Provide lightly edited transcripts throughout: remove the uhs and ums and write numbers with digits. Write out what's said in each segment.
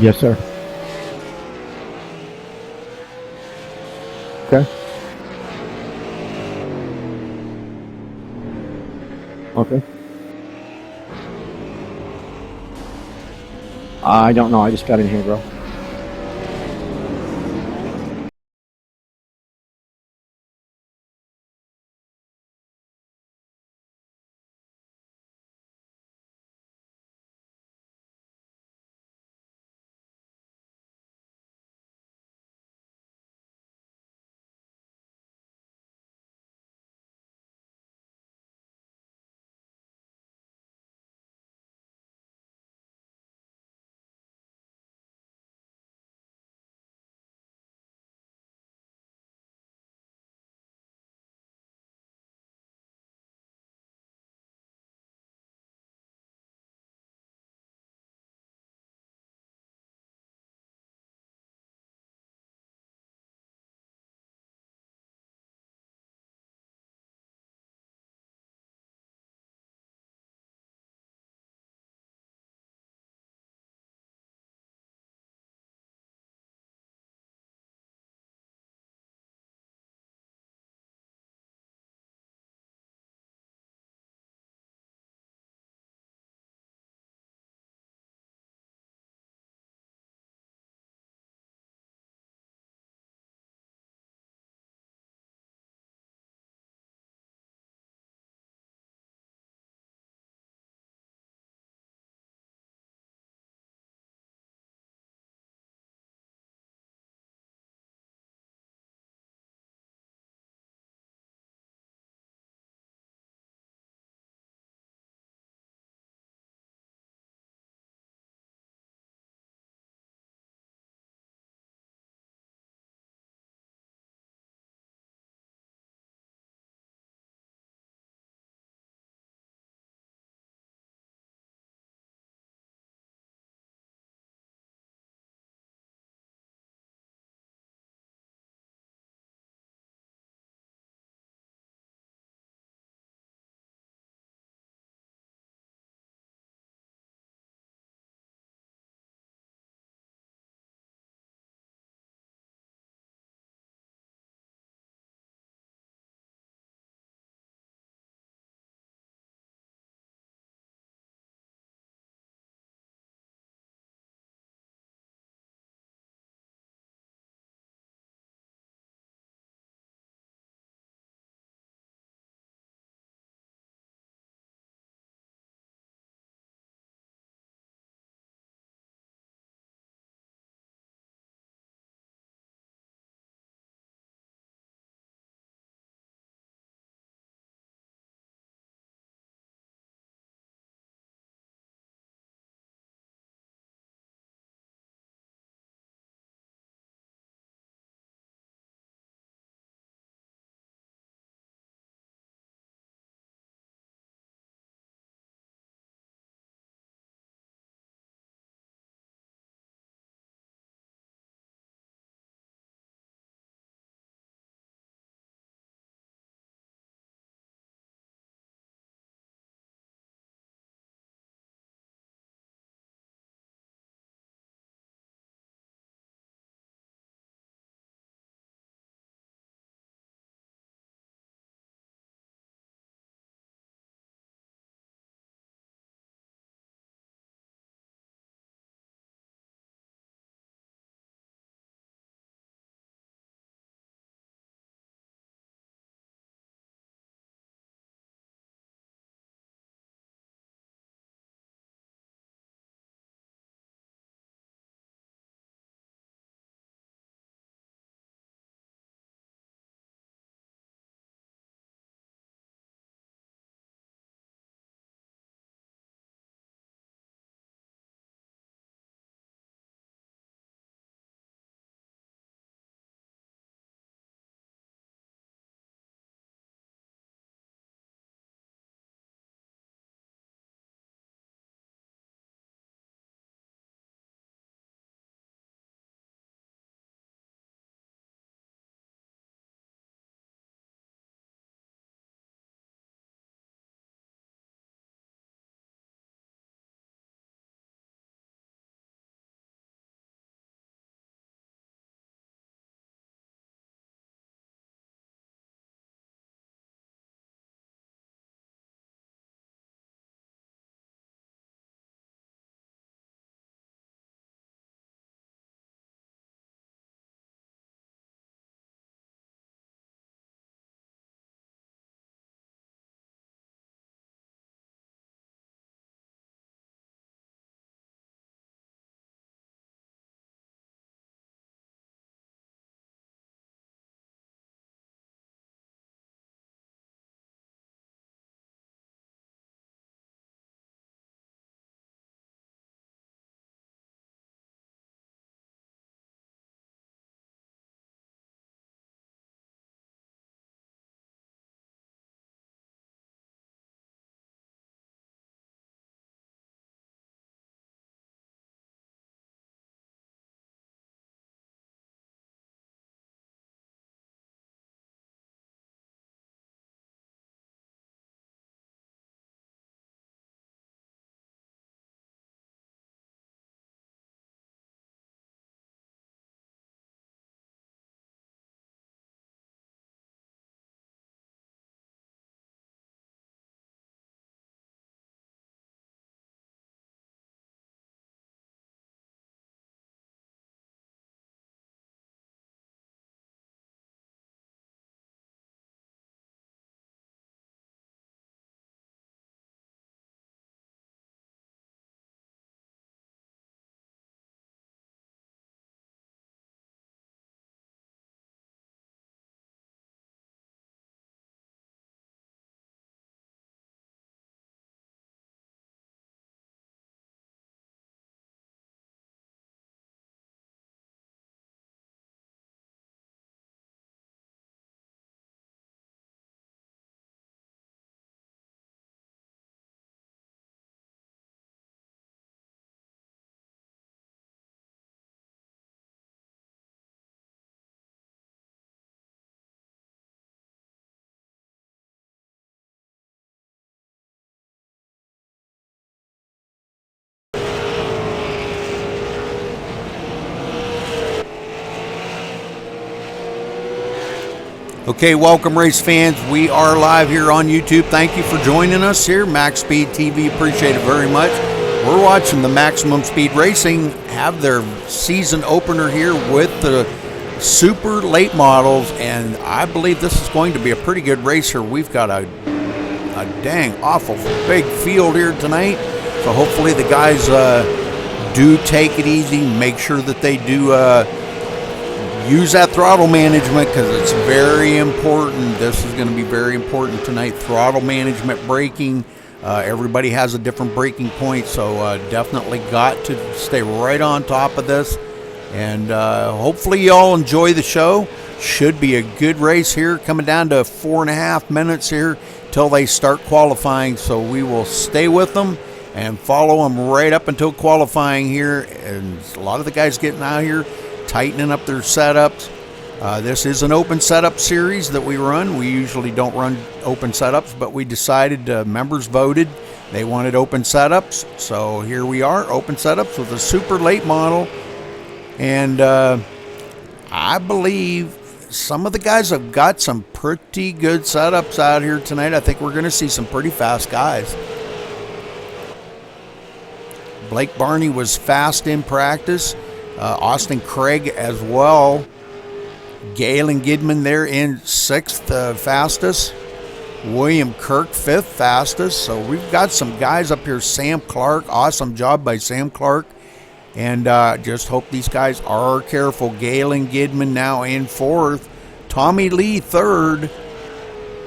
Yes, sir. Okay. Okay. I don't know. I just got in here, bro. Okay, welcome race fans. We are live here on YouTube. Thank you for joining us here. MaxSpeedTV, appreciate it very much. We're watching the Maximum Speed Racing have their season opener here with the super late models, and I believe this is going to be a pretty good race here. We've got a dang awful big field here tonight, so hopefully the guys do take it easy, make sure that they do use that throttle management, because it's very important. This is going to be very important tonight. Throttle management, braking. Everybody has a different braking point, so definitely got to stay right on top of this. And hopefully you all enjoy the show. Should be a good race here, coming down to 4.5 minutes here till they start qualifying. So we will stay with them and follow them right up until qualifying here. And a lot of the guys getting out here, tightening up their setups. This is an open setup series that we run. We usually don't run open setups, but we decided, members voted, they wanted open setups. So here we are, open setups with a super late model. And I believe some of the guys have got some pretty good setups out here tonight. I think we're going to see some pretty fast guys. Blake Barney was fast in practice. Austin Craig as well. Galen Gidman there in 6th fastest. William Kirk 5th fastest. So we've got some guys up here. Sam Clark, awesome job by Sam Clark. And just hope these guys are careful. Galen Gidman now in 4th. Tommy Lee 3rd.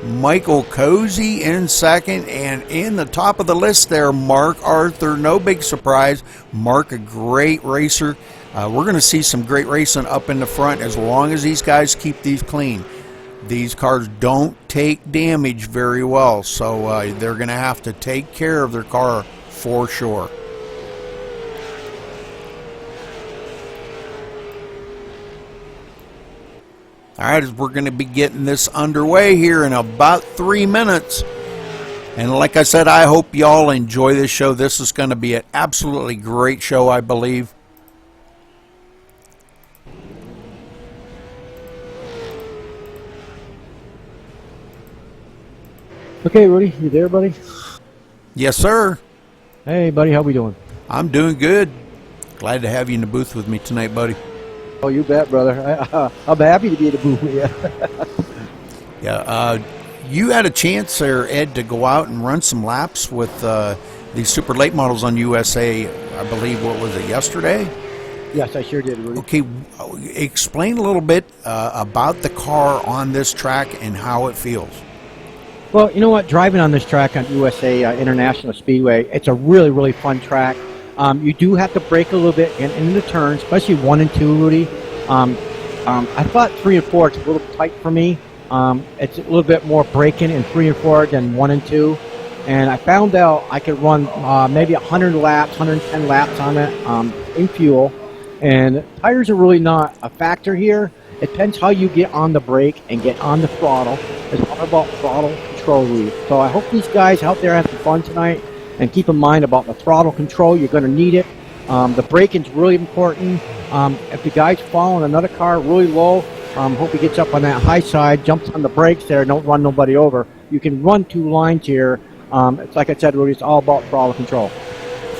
Michael Cozy in 2nd. And in the top of the list there, Mark Arthur. No big surprise. Mark, a great racer. We're going to see some great racing up in the front as long as these guys keep these clean. These cars don't take damage very well, so they're going to have to take care of their car for sure. All right, we're going to be getting this underway here in about 3 minutes. And like I said, I hope y'all enjoy this show. This is going to be an absolutely great show, I believe. Okay, Rudy, you there, buddy? Yes, sir. Hey, buddy, how we doing? I'm doing good. Glad to have you in the booth with me tonight, buddy. Oh, you bet, brother. I'm happy to be in the booth with you. Yeah, you had a chance there, Ed, to go out and run some laps with these super late models on USA, I believe, what was it, yesterday? Yes, I sure did, Rudy. Okay, explain a little bit about the car on this track and how it feels. Well, you know what? Driving on this track on USA International Speedway, it's a really, really fun track. You do have to brake a little bit in the turns, especially 1 and 2, Rudy. I thought 3 and 4 is a little tight for me. It's a little bit more braking in 3 and 4 than 1 and 2. And I found out I could run maybe 100 laps, 110 laps on it in fuel. And tires are really not a factor here. It depends how you get on the brake and get on the throttle. It's all about throttle control, Rudy. So I hope these guys out there have some fun tonight. And keep in mind about the throttle control. You're going to need it. The braking's really important. If the guy's following another car really low, hope he gets up on that high side, jumps on the brakes there, don't run nobody over. You can run 2 lines here. It's like I said, Rudy, it's all about throttle control.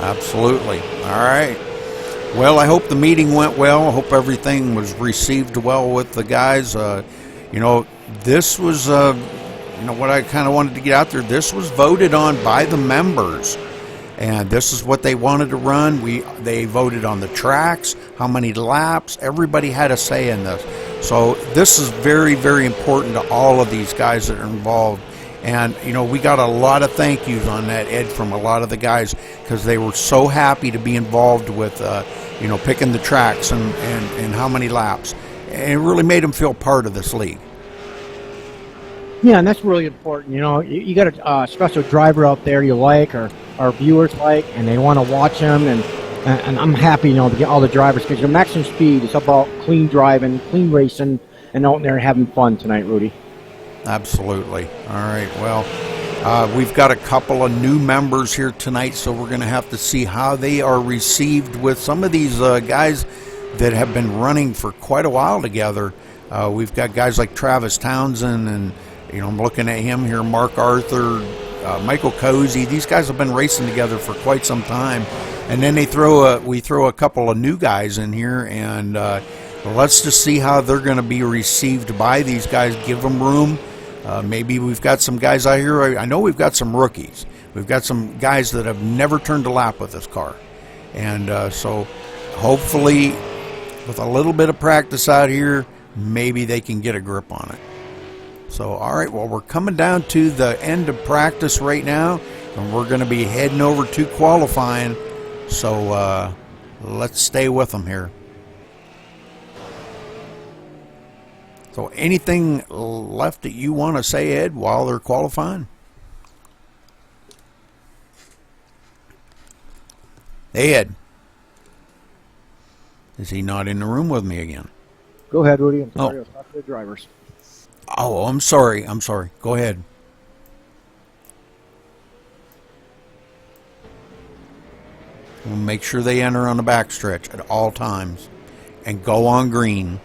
Absolutely. All right. Well, I hope the meeting went well. I hope everything was received well with the guys. You know, this was... you know what I kind of wanted to get out there. This was voted on by the members, and this is what they wanted to run. They voted on the tracks, how many laps. Everybody had a say in this. So this is very, very important to all of these guys that are involved. And you know, we got a lot of thank yous on that, Ed, from a lot of the guys, because they were so happy to be involved with you know, picking the tracks and how many laps. And it really made them feel part of this league. Yeah, and that's really important. You know, you got a special driver out there you like, or our viewers like, and they want to watch them. And I'm happy, you know, to get all the drivers, because your Maximum Speed is about clean driving, clean racing, and out there having fun tonight, Rudy. Absolutely. All right. Well, we've got a couple of new members here tonight, so we're going to have to see how they are received with some of these guys that have been running for quite a while together. We've got guys like Travis Townsend, and I'm looking at him here, Mark Arthur, Michael Cozy. These guys have been racing together for quite some time, and then we throw a couple of new guys in here, and let's just see how they're going to be received by these guys. Give them room. Maybe we've got some guys out here. I know we've got some rookies. We've got some guys that have never turned a lap with this car, and so hopefully with a little bit of practice out here, maybe they can get a grip on it. So, all right, well, we're coming down to the end of practice right now, and we're going to be heading over to qualifying. So let's stay with them here. So anything left that you want to say, Ed, while they're qualifying? Hey, Ed. Is he not in the room with me again? Go ahead, Rudy. I'm sorry. I'll talk to the drivers. Oh, I'm sorry. Go ahead. We'll make sure they enter on the backstretch at all times and go on green.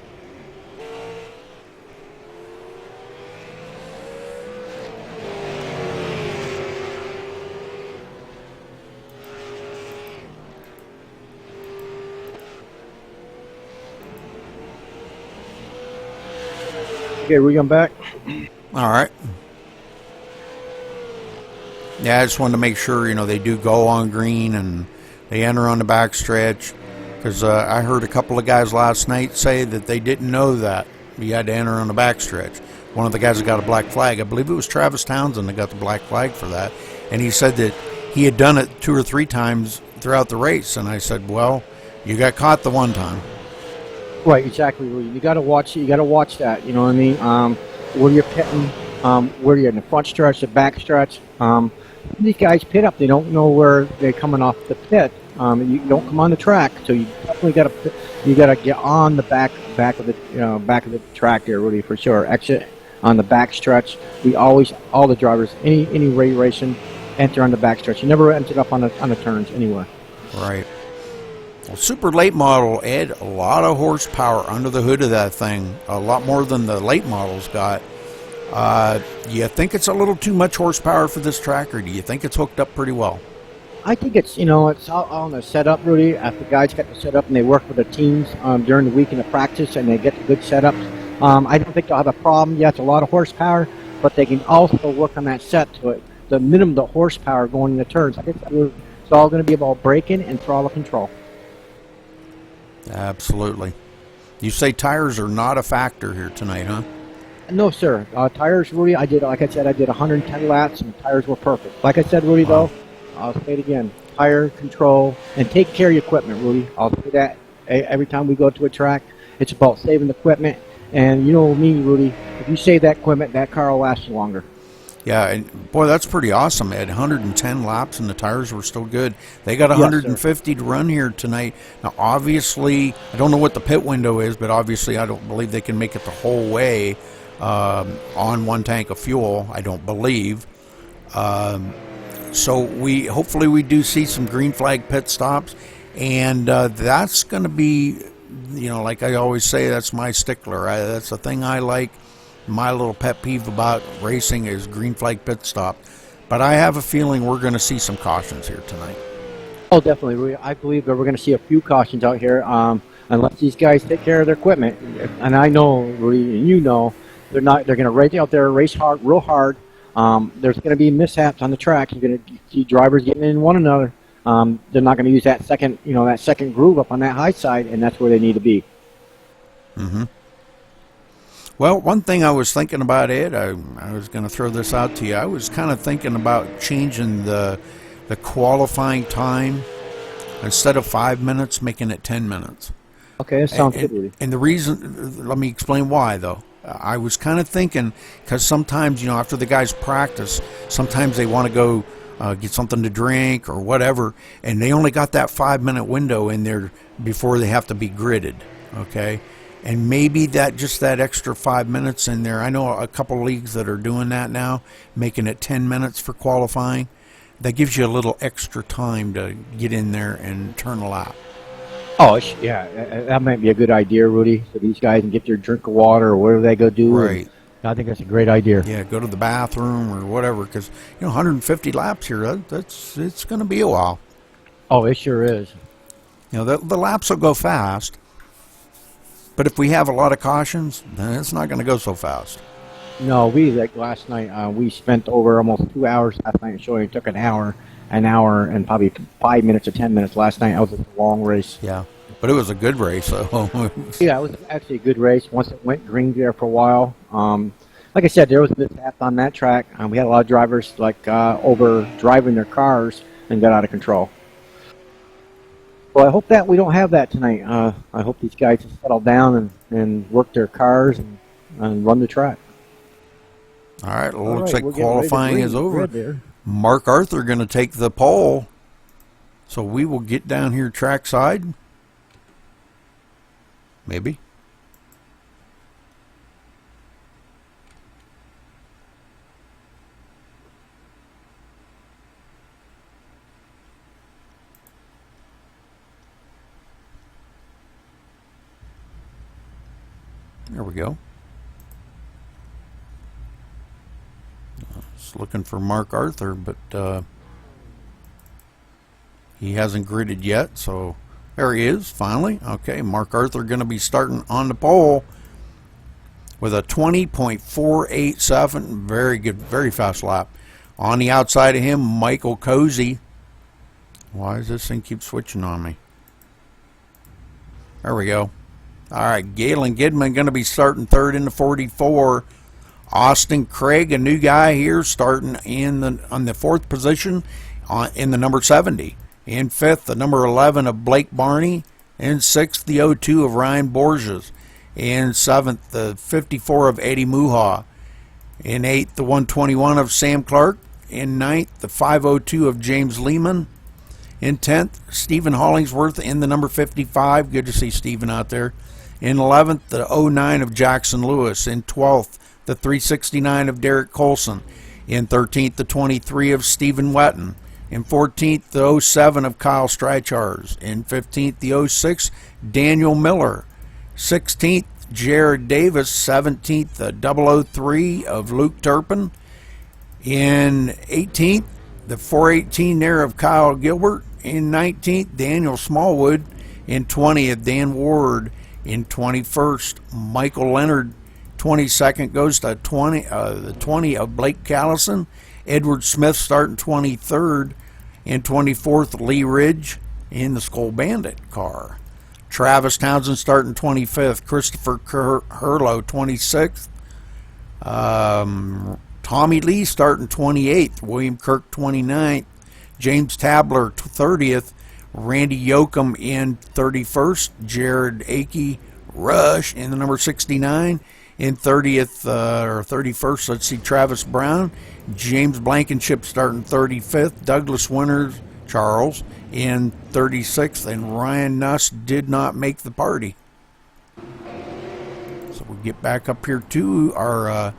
Okay, we come back. All right. Yeah, I just wanted to make sure, they do go on green and they enter on the backstretch, because I heard a couple of guys last night say that they didn't know that you had to enter on the backstretch. One of the guys that got a black flag, I believe it was Travis Townsend that got the black flag for that, and he said that he had done it 2 or 3 times throughout the race, and I said, well, you got caught the one time. Right, exactly. You got to watch. You got to watch that. You know what I mean? Where you're pitting, where you're in the front stretch, the back stretch. These guys pit up. They don't know where they're coming off the pit. You don't come on the track, so you definitely got to get on the back of the track there, Rudy, for sure. Exit on the back stretch. All the drivers, any racing, enter on the back stretch. You never entered up on the turns anywhere. Right. Well, super late model, Ed, a lot of horsepower under the hood of that thing, a lot more than the late models got. You think it's a little too much horsepower for this track, or do you think it's hooked up pretty well? I think it's it's all on the setup, Rudy. After guys get the setup and they work with the teams during the week in the practice and they get the good setups, I don't think they'll have a problem. Yeah, it's a lot of horsepower, but they can also work on that set to it. The minimum the horsepower going in the turns. I think it's all going to be about braking and throttle control. Absolutely. You say tires are not a factor here tonight, huh? No, sir. Tires, Rudy, I did 110 laps, and tires were perfect. Like I said, Rudy, though, I'll say it again. Tire control, and take care of your equipment, Rudy. I'll say that every time we go to a track. It's about saving the equipment. And you know me, Rudy, if you save that equipment, that car will last you longer. Yeah, and boy, that's pretty awesome, Ed. 110 laps and the tires were still good. They got 150 to run here tonight. Now, obviously, I don't know what the pit window is, but obviously I don't believe they can make it the whole way on one tank of fuel, I don't believe. So hopefully we do see some green flag pit stops, and that's going to be, like I always say, that's my stickler. That's the thing I like. My little pet peeve about racing is green flag pit stop. But I have a feeling we're going to see some cautions here tonight. Oh, definitely. I believe that we're going to see a few cautions out here unless these guys take care of their equipment. And I know, Rudy, and you know, they're going to race out there, race hard, real hard. There's going to be mishaps on the track. You're going to see drivers getting in one another. They're not going to use that second groove up on that high side, and that's where they need to be. Mm-hmm. Well, one thing I was thinking about, Ed, I was going to throw this out to you. I was kind of thinking about changing the qualifying time. Instead of 5 minutes, making it 10 minutes. Okay, that sounds good, Rudy. And the reason, let me explain why, though. I was kind of thinking, because sometimes, after the guys practice, sometimes they want to go get something to drink or whatever, and they only got that 5 minute window in there before they have to be gridded, okay? And maybe that extra 5 minutes in there. I know a couple leagues that are doing that now, making it 10 minutes for qualifying. That gives you a little extra time to get in there and turn a lap. Oh, yeah, that might be a good idea, Rudy. So these guys can get their drink of water or whatever they go do. Right. I think that's a great idea. Yeah, go to the bathroom or whatever, because 150 laps here. It's going to be a while. Oh, it sure is. The laps will go fast, but if we have a lot of cautions, then it's not going to go so fast. No, like last night, we spent over almost 2 hours last night showing. It took an hour, and probably 5 minutes or 10 minutes last night. That was a long race. Yeah, but it was a good race. So yeah, it was actually a good race. Once it went green there for a while. Like I said, there was mishap on that track. We had a lot of drivers over driving their cars and got out of control. Well, I hope that we don't have that tonight. I hope these guys just settle down and work their cars and run the track. All right, well, looks like qualifying is over. There. Mark Arthur going to take the pole. So we will get down here trackside. Maybe. There we go. Just looking for Mark Arthur, but he hasn't gridded yet, so there he is, finally. Okay, Mark Arthur going to be starting on the pole with a 20.487. Very good, very fast lap. On the outside of him, Michael Cozy. Why does this thing keep switching on me? There we go. All right, Galen Gidman going to be starting third in the 44. Austin Craig, a new guy here, starting on the fourth position in the number 70. In fifth, the number 11 of Blake Barney. In sixth, the 02 of Ryan Borges. In seventh, the 54 of Eddie Muha. In eighth, the 121 of Sam Clark. In ninth, the 502 of James Lehman. In 10th, Stephen Hollingsworth in the number 55. Good to see Stephen out there. In 11th, the 09 of Jackson Lewis. In 12th, the 369 of Derek Colson. In 13th, the 23 of Stephen Wetton. In 14th, the 07 of Kyle Streichars. In 15th, the 06, Daniel Miller. 16th, Jared Davis. 17th, the 003 of Luke Turpin. In 18th, the 418 there of Kyle Gilbert. In 19th, Daniel Smallwood. In 20th, Dan Ward. In 21st, Michael Leonard. 22nd goes to the 20 of Blake Callison. Edward Smith starting 23rd. In 24th, Lee Ridge in the Skull Bandit car. Travis Townsend starting 25th. Christopher Hurlow 26th. Tommy Lee starting 28th. William Kirk 29th. James Tabler 30th. Randy Yoakum in 31st. Jared Akey Rush in the number 69. In 30th or 31st, let's see, Travis Brown. James Blankenship starting 35th. Douglas Winters, Charles, in 36th. And Ryan Nuss did not make the party. So we'll get back up here to our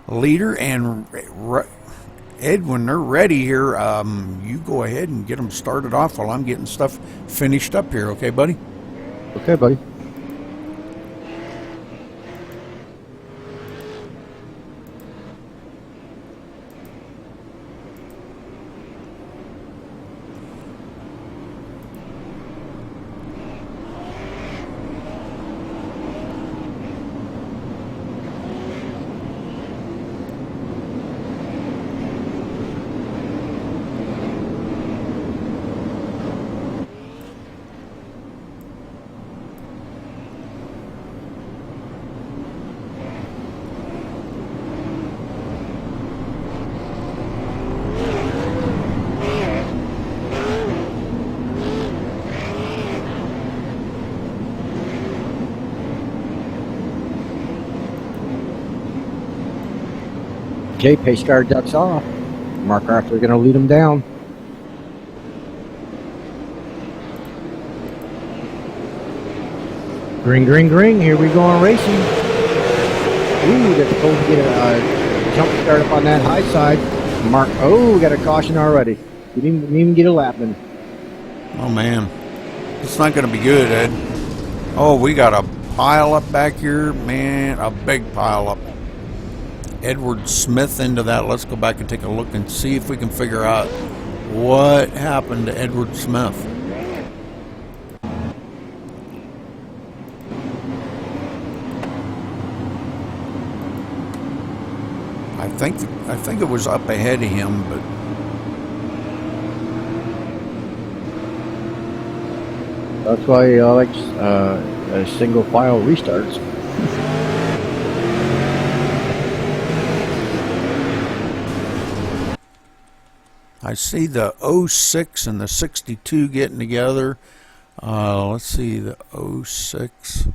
leader. And Ed, when they're ready here, you go ahead and get them started off while I'm getting stuff finished up here. Okay, buddy? Okay, buddy. Okay, pace car ducks off. Mark Arthur going to lead him down. Green, green, green. Here we go on racing. Ooh, that's supposed to get a jump start up on that high side. Mark, we got a caution already. Didn't even get a lap in. Oh, man. It's not going to be good, Ed. Oh, we got a pile up back here, man, a big pile up. Edward Smith into that. Let's go back and take a look and see if we can figure out what happened to Edward Smith. I think it was up ahead of him, but that's why he likes single file restarts. I see the 06 and the 62 getting together. Let's see the 06.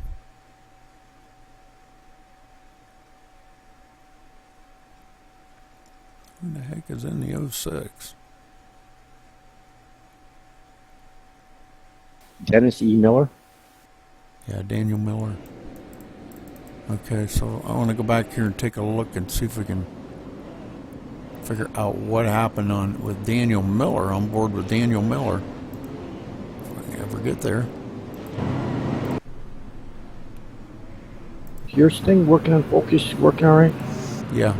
Who the heck is in the 06? Dennis E. Miller. Yeah, Daniel Miller. Okay, so I want to go back here and take a look and see if we can figure out what happened with Daniel Miller, on board with Daniel Miller. If I ever get there. Is your thing working on focus, working all right? Yeah.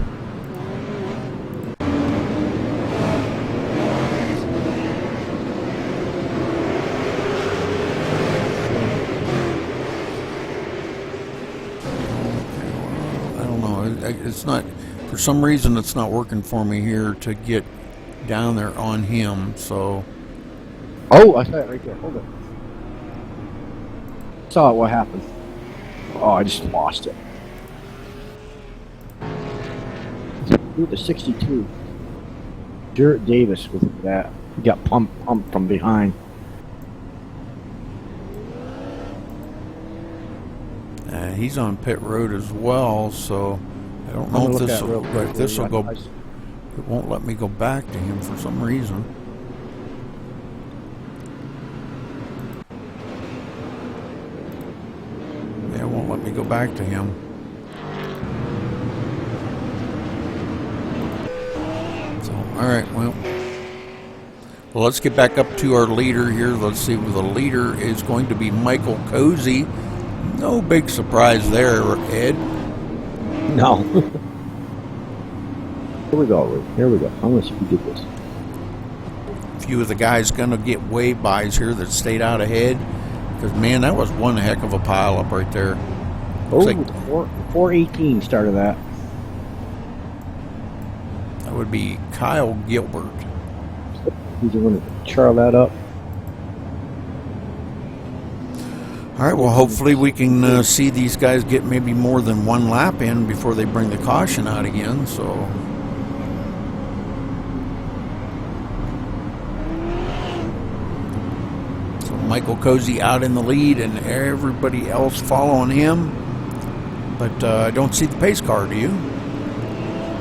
It's not, for some reason it's not working for me here to get down there on him, so. Oh, I saw it right there. Hold it. Saw it, what happened. Oh, I just lost it. The 62. Jarrett Davis with that. He got pumped from behind. He's on pit road as well, so I don't know if this will go. It won't let me go back to him for some reason. Yeah, it won't let me go back to him. So, all right, well, let's get back up to our leader here. Let's see where the leader is going to be. Michael Cozy. No big surprise there, Ed. No. Here we go. Here we go. I'm going to see if we get this. A few of the guys going to get wave bys here that stayed out ahead. Because, man, that was one heck of a pile up right there. Looks like 418 started that. That would be Kyle Gilbert. He's going to char that up. All right, well, hopefully we can see these guys get maybe more than one lap in before they bring the caution out again, so. So Michael Cozy out in the lead and everybody else following him. But I don't see the pace car, do you?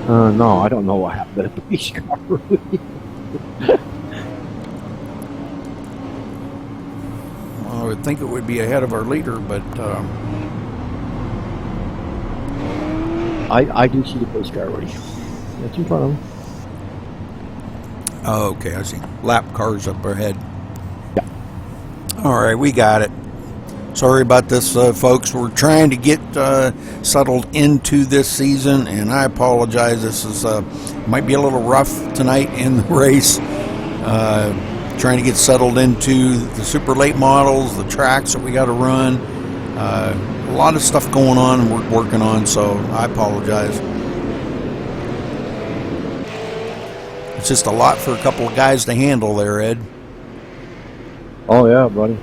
No, I don't know what happened to the pace car, really. I would think it would be ahead of our leader, but I do see the pace car already. That's in front of him. Oh, okay, I see. Lap cars up ahead. Yeah. All right, we got it. Sorry about this, folks. We're trying to get settled into this season, and I apologize. This is might be a little rough tonight in the race. Trying to get settled into the super late models, the tracks that we got to run. A lot of stuff going on and we're working on, so I apologize. It's just a lot for a couple of guys to handle there, Ed. Oh, yeah, buddy.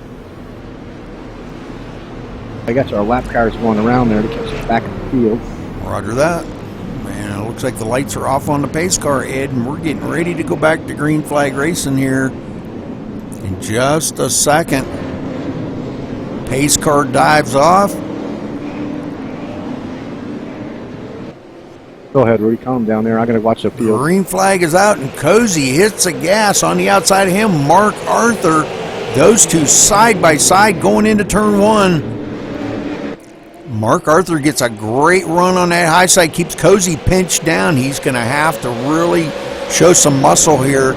I got our lap cars going around there to catch us back in the field. Roger that. Man, it looks like the lights are off on the pace car, Ed, and we're getting ready to go back to green flag racing here in just a second. Pace car dives off. Go ahead, Rudy. Calm down there. I'm going to watch the field. Green flag is out, and Cozy hits the gas on the outside of him. Mark Arthur. Those two side by side going into turn one. Mark Arthur gets a great run on that high side, keeps Cozy pinched down. He's going to have to really show some muscle here.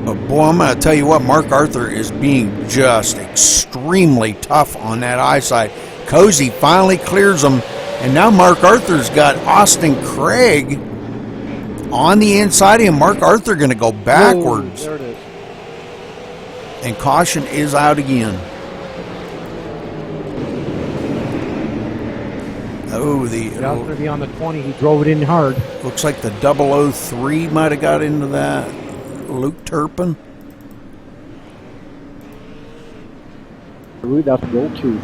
But Boy, I'm going to tell you what, Mark Arthur is being just extremely tough on that eyesight. Cozy finally clears him, and now Mark Arthur's got Austin Craig on the inside of him. Mark Arthur going to go backwards. Whoa, there it is. And caution is out again. Oh, That's going to be on the 20. He drove it in hard. Looks like the 003 might have got into that. Luke Turpin. I believe that's the old 2.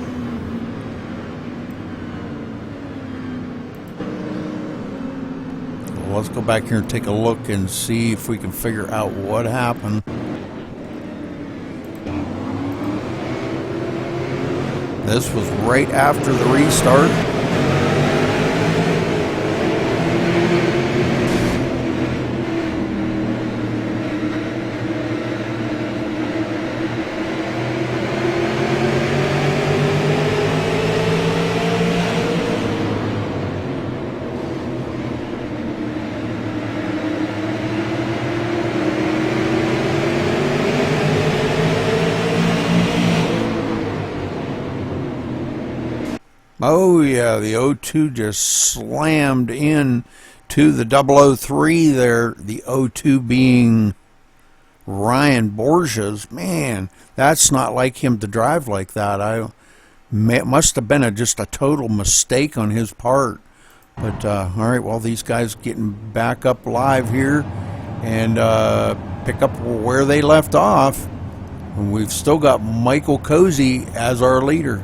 Well, let's go back here and take a look and see if we can figure out what happened. This was right after the restart. Oh yeah, the 02 just slammed in to the 003 there, the 02 being Ryan Borges. Man, that's not like him to drive like that. It must have been just a total mistake on his part. But all right, well, these guys getting back up live here and pick up where they left off. And we've still got Michael Cozy as our leader.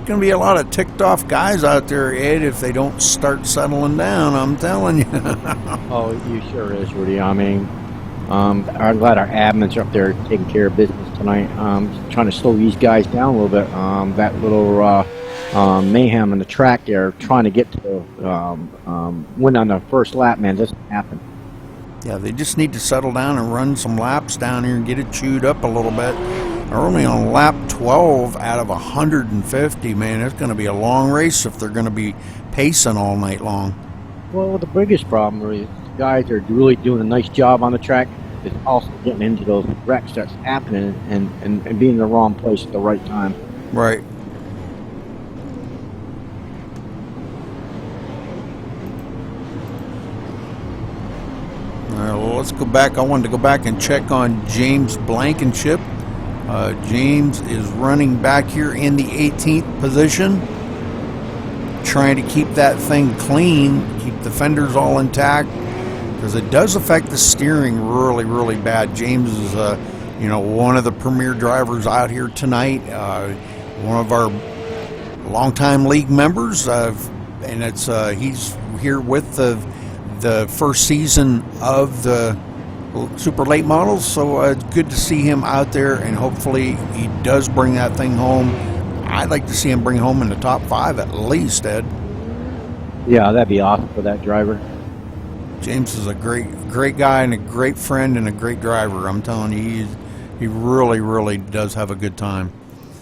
Going to be a lot of ticked off guys out there, Ed, if they don't start settling down, I'm telling you. Oh, you sure is, Rudy. I mean, I'm glad our admins are up there taking care of business tonight. Trying to slow these guys down a little bit. That little mayhem on the track there, trying to get to win on the first lap, man, doesn't happen. Yeah, they just need to settle down and run some laps down here and get it chewed up a little bit. They're only on lap 12 out of 150, man. It's going to be a long race if they're going to be pacing all night long. Well, the biggest problem is the guys are really doing a nice job on the track. Is also getting into those wrecks that's happening and being in the wrong place at the right time. Right. All right, well, let's go back. I wanted to go back and check on James Blankenship. James is running back here in the 18th position, trying to keep that thing clean, keep the fenders all intact, because it does affect the steering really, really bad. James is, one of the premier drivers out here tonight, one of our longtime league members, and it's he's here with the first season of the super late models, so it's good to see him out there, and hopefully he does bring that thing home. I'd like to see him bring home in the top 5 at least, Ed. Yeah, that'd be awesome for that driver. James is a great guy and a great friend and a great driver. I'm telling you, he really, really does have a good time.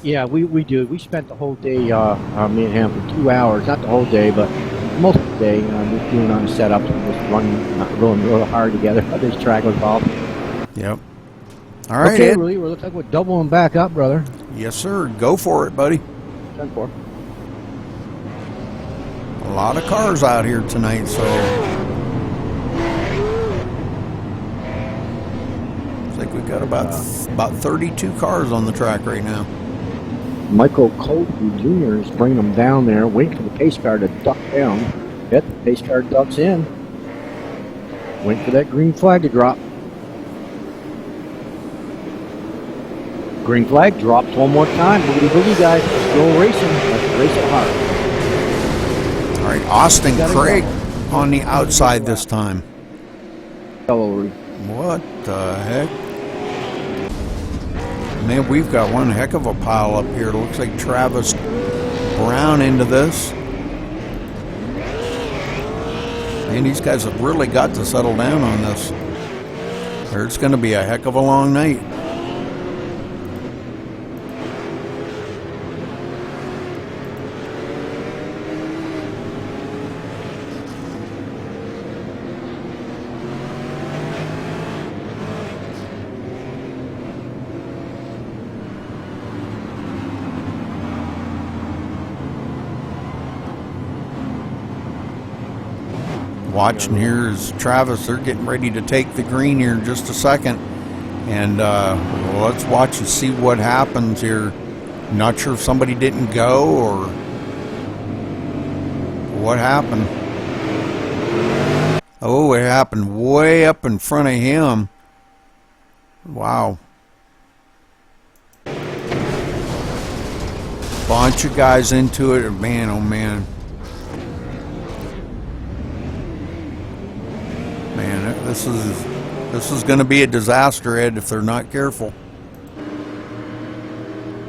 Yeah, we do. We spent the whole day, me and him, for 2 hours. Not the whole day, but most of the day, just doing on the setups and just running real hard together. This track was awesome. Yep. All right, okay, Ed. really, looks like we're doubling back up, brother. Yes, sir. Go for it, buddy. 10-4. A lot of cars out here tonight, so looks like we've got about 32 cars on the track right now. Michael Colby Jr. is bringing them down there, waiting for the pace car to duck down. Yet the pace car ducks in. Waiting for that green flag to drop. Green flag drops one more time. Boogie boogie, guys. Let's go racing. Let's race it hard. All right, Austin Craig on the outside this time. Hello, What the heck? Man, we've got one heck of a pile up here. It looks like Travis Brown into this. And these guys have really got to settle down on this. Or it's going to be a heck of a long night. Watching here is Travis. They're getting ready to take the green here in just a second. And well, let's watch and see what happens here. Not sure if somebody didn't go or what happened. Oh, it happened way up in front of him. Wow. Bunch of guys into it. Man, oh man. Man, this is going to be a disaster, Ed, if they're not careful.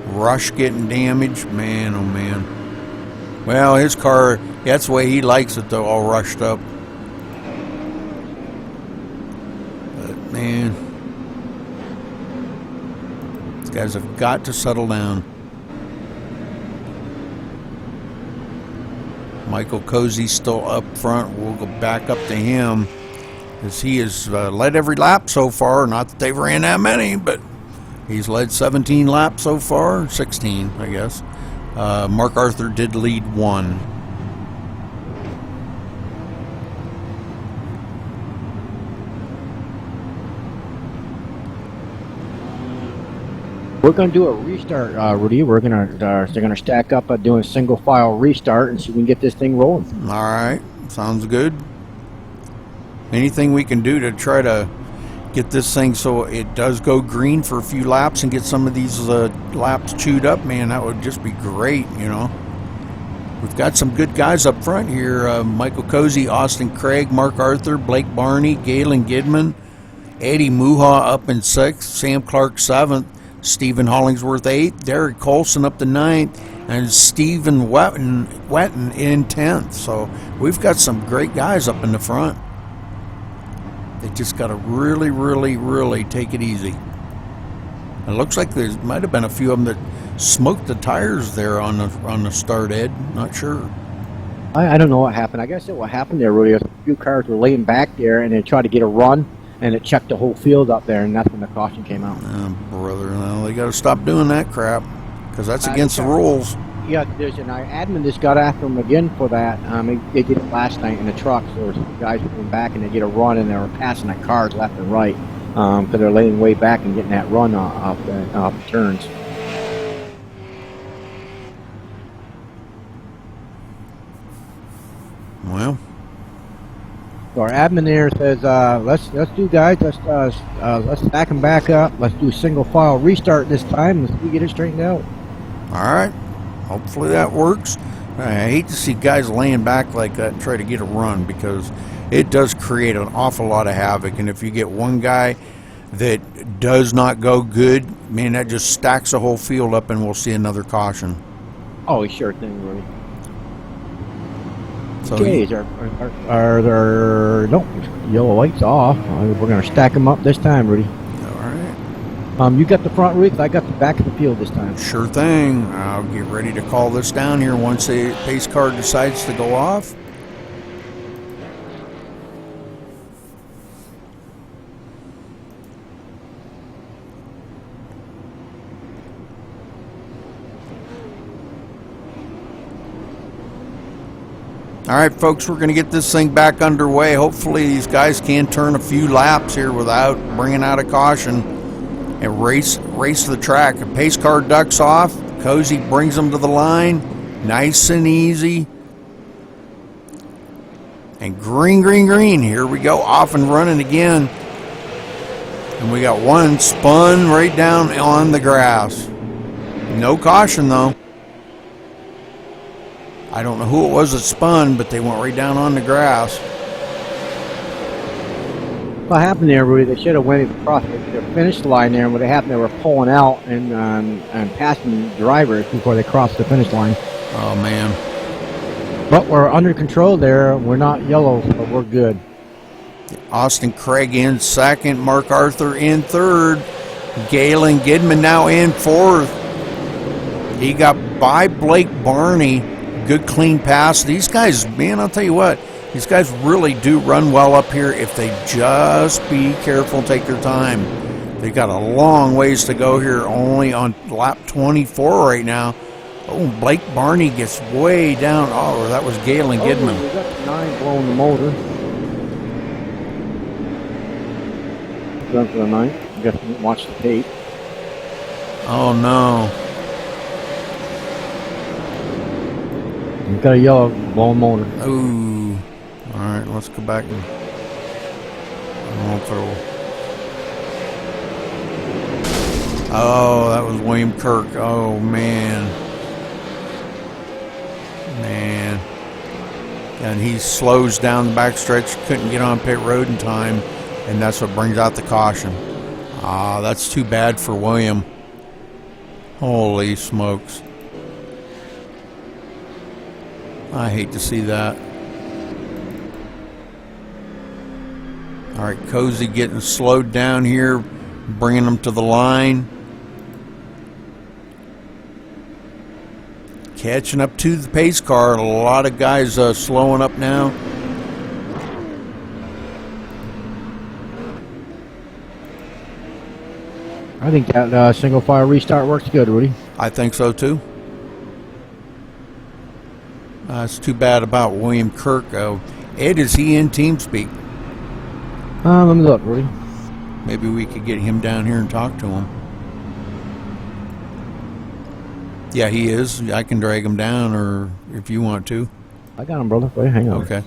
Rush getting damaged. Man, oh man. Well, his car, that's the way he likes it, though, all rushed up. But, man, these guys have got to settle down. Michael Cozy's still up front. We'll go back up to him, as he has led every lap so far. Not that they've ran that many, but he's led 17 laps so far. 16, I guess. Mark Arthur did lead 1. We're going to do a restart, Rudy. They're going to stack up doing a single file restart and see if we can get this thing rolling. All right, sounds good. Anything we can do to try to get this thing so it does go green for a few laps and get some of these laps chewed up, man, that would just be great, you know. We've got some good guys up front here. Michael Cozy, Austin Craig, Mark Arthur, Blake Barney, Galen Gidman, Eddie Muha up in 6th, Sam Clark 7th, Stephen Hollingsworth 8th, Derek Colson up to 9th, and Stephen Wetton in 10th. So we've got some great guys up in the front. They just got to really, really, really take it easy. It looks like there might have been a few of them that smoked the tires there on the start, Ed. Not sure. I don't know what happened. I guess what happened there, Rudy, a few cars were laying back there, and they tried to get a run, and it checked the whole field up there, and that's when the caution came out. Oh, brother, no, they got to stop doing that crap, because that's against the rules. Yeah, there's an admin just got after him again for that. They did it last night in the truck. So there was some guys going back and they get a run and they were passing the cars left and right because they're laying way back and getting that run off the turns. Well, so our admin there says, let's do, guys. Let's stack them back up. Let's do a single file restart this time. Let's get it straightened out. All right. Hopefully that works. I hate to see guys laying back like that and try to get a run, because it does create an awful lot of havoc. And if you get one guy that does not go good, man, that just stacks the whole field up and we'll see another caution. Oh, sure thing, Rudy. So Okay, are there no yellow lights off? We're going to stack them up this time, Rudy. all right. You got the front Rudy, I got the back of the field this time. Sure thing. I'll get ready to call this down here once the pace car decides to go off. All right, folks, we're going to get this thing back underway. Hopefully these guys can turn a few laps here without bringing out a caution and race the track. A pace car ducks off. Cozy brings them to the line. Nice and easy. And green, green, green. Here we go. Off and running again. And we got one spun right down on the grass. No caution, though. I don't know who it was that spun, but they went right down on the grass. What happened there, Rudy? They should have went across the finish line there, and what happened, they were pulling out and passing drivers before they crossed the finish line. Oh, man. But we're under control there. We're not yellow, so we're good. Austin Craig in 2nd. Mark Arthur in 3rd. Galen Gidman now in 4th. He got by Blake Barney. Good clean pass. These guys, man, I'll tell you what, these guys really do run well up here if they just be careful and take their time. They got a long ways to go here, only on lap 24 right now. Oh, Blake Barney gets way down. Oh, that was Galen Gidman. We got 9 blowing the motor. Done for the night. I guess we watch the tape. Oh no. We've got a yellow blown motor. Ooh. All right, let's go back and. Oh, that was William Kirk. Oh man. Man. And he slows down the backstretch. Couldn't get on pit road in time, and that's what brings out the caution. Ah, that's too bad for William. Holy smokes. I hate to see that. All right, Cozy getting slowed down here, bringing them to the line. Catching up to the pace car. A lot of guys slowing up now. I think that single file restart works good, Rudy. I think so too. It's too bad about William Kirk. Ed, is he in TeamSpeak? Let me look, Rudy. Maybe we could get him down here and talk to him. Yeah, he is. I can drag him down, or if you want to. I got him, brother. Wait, hang on. Okay.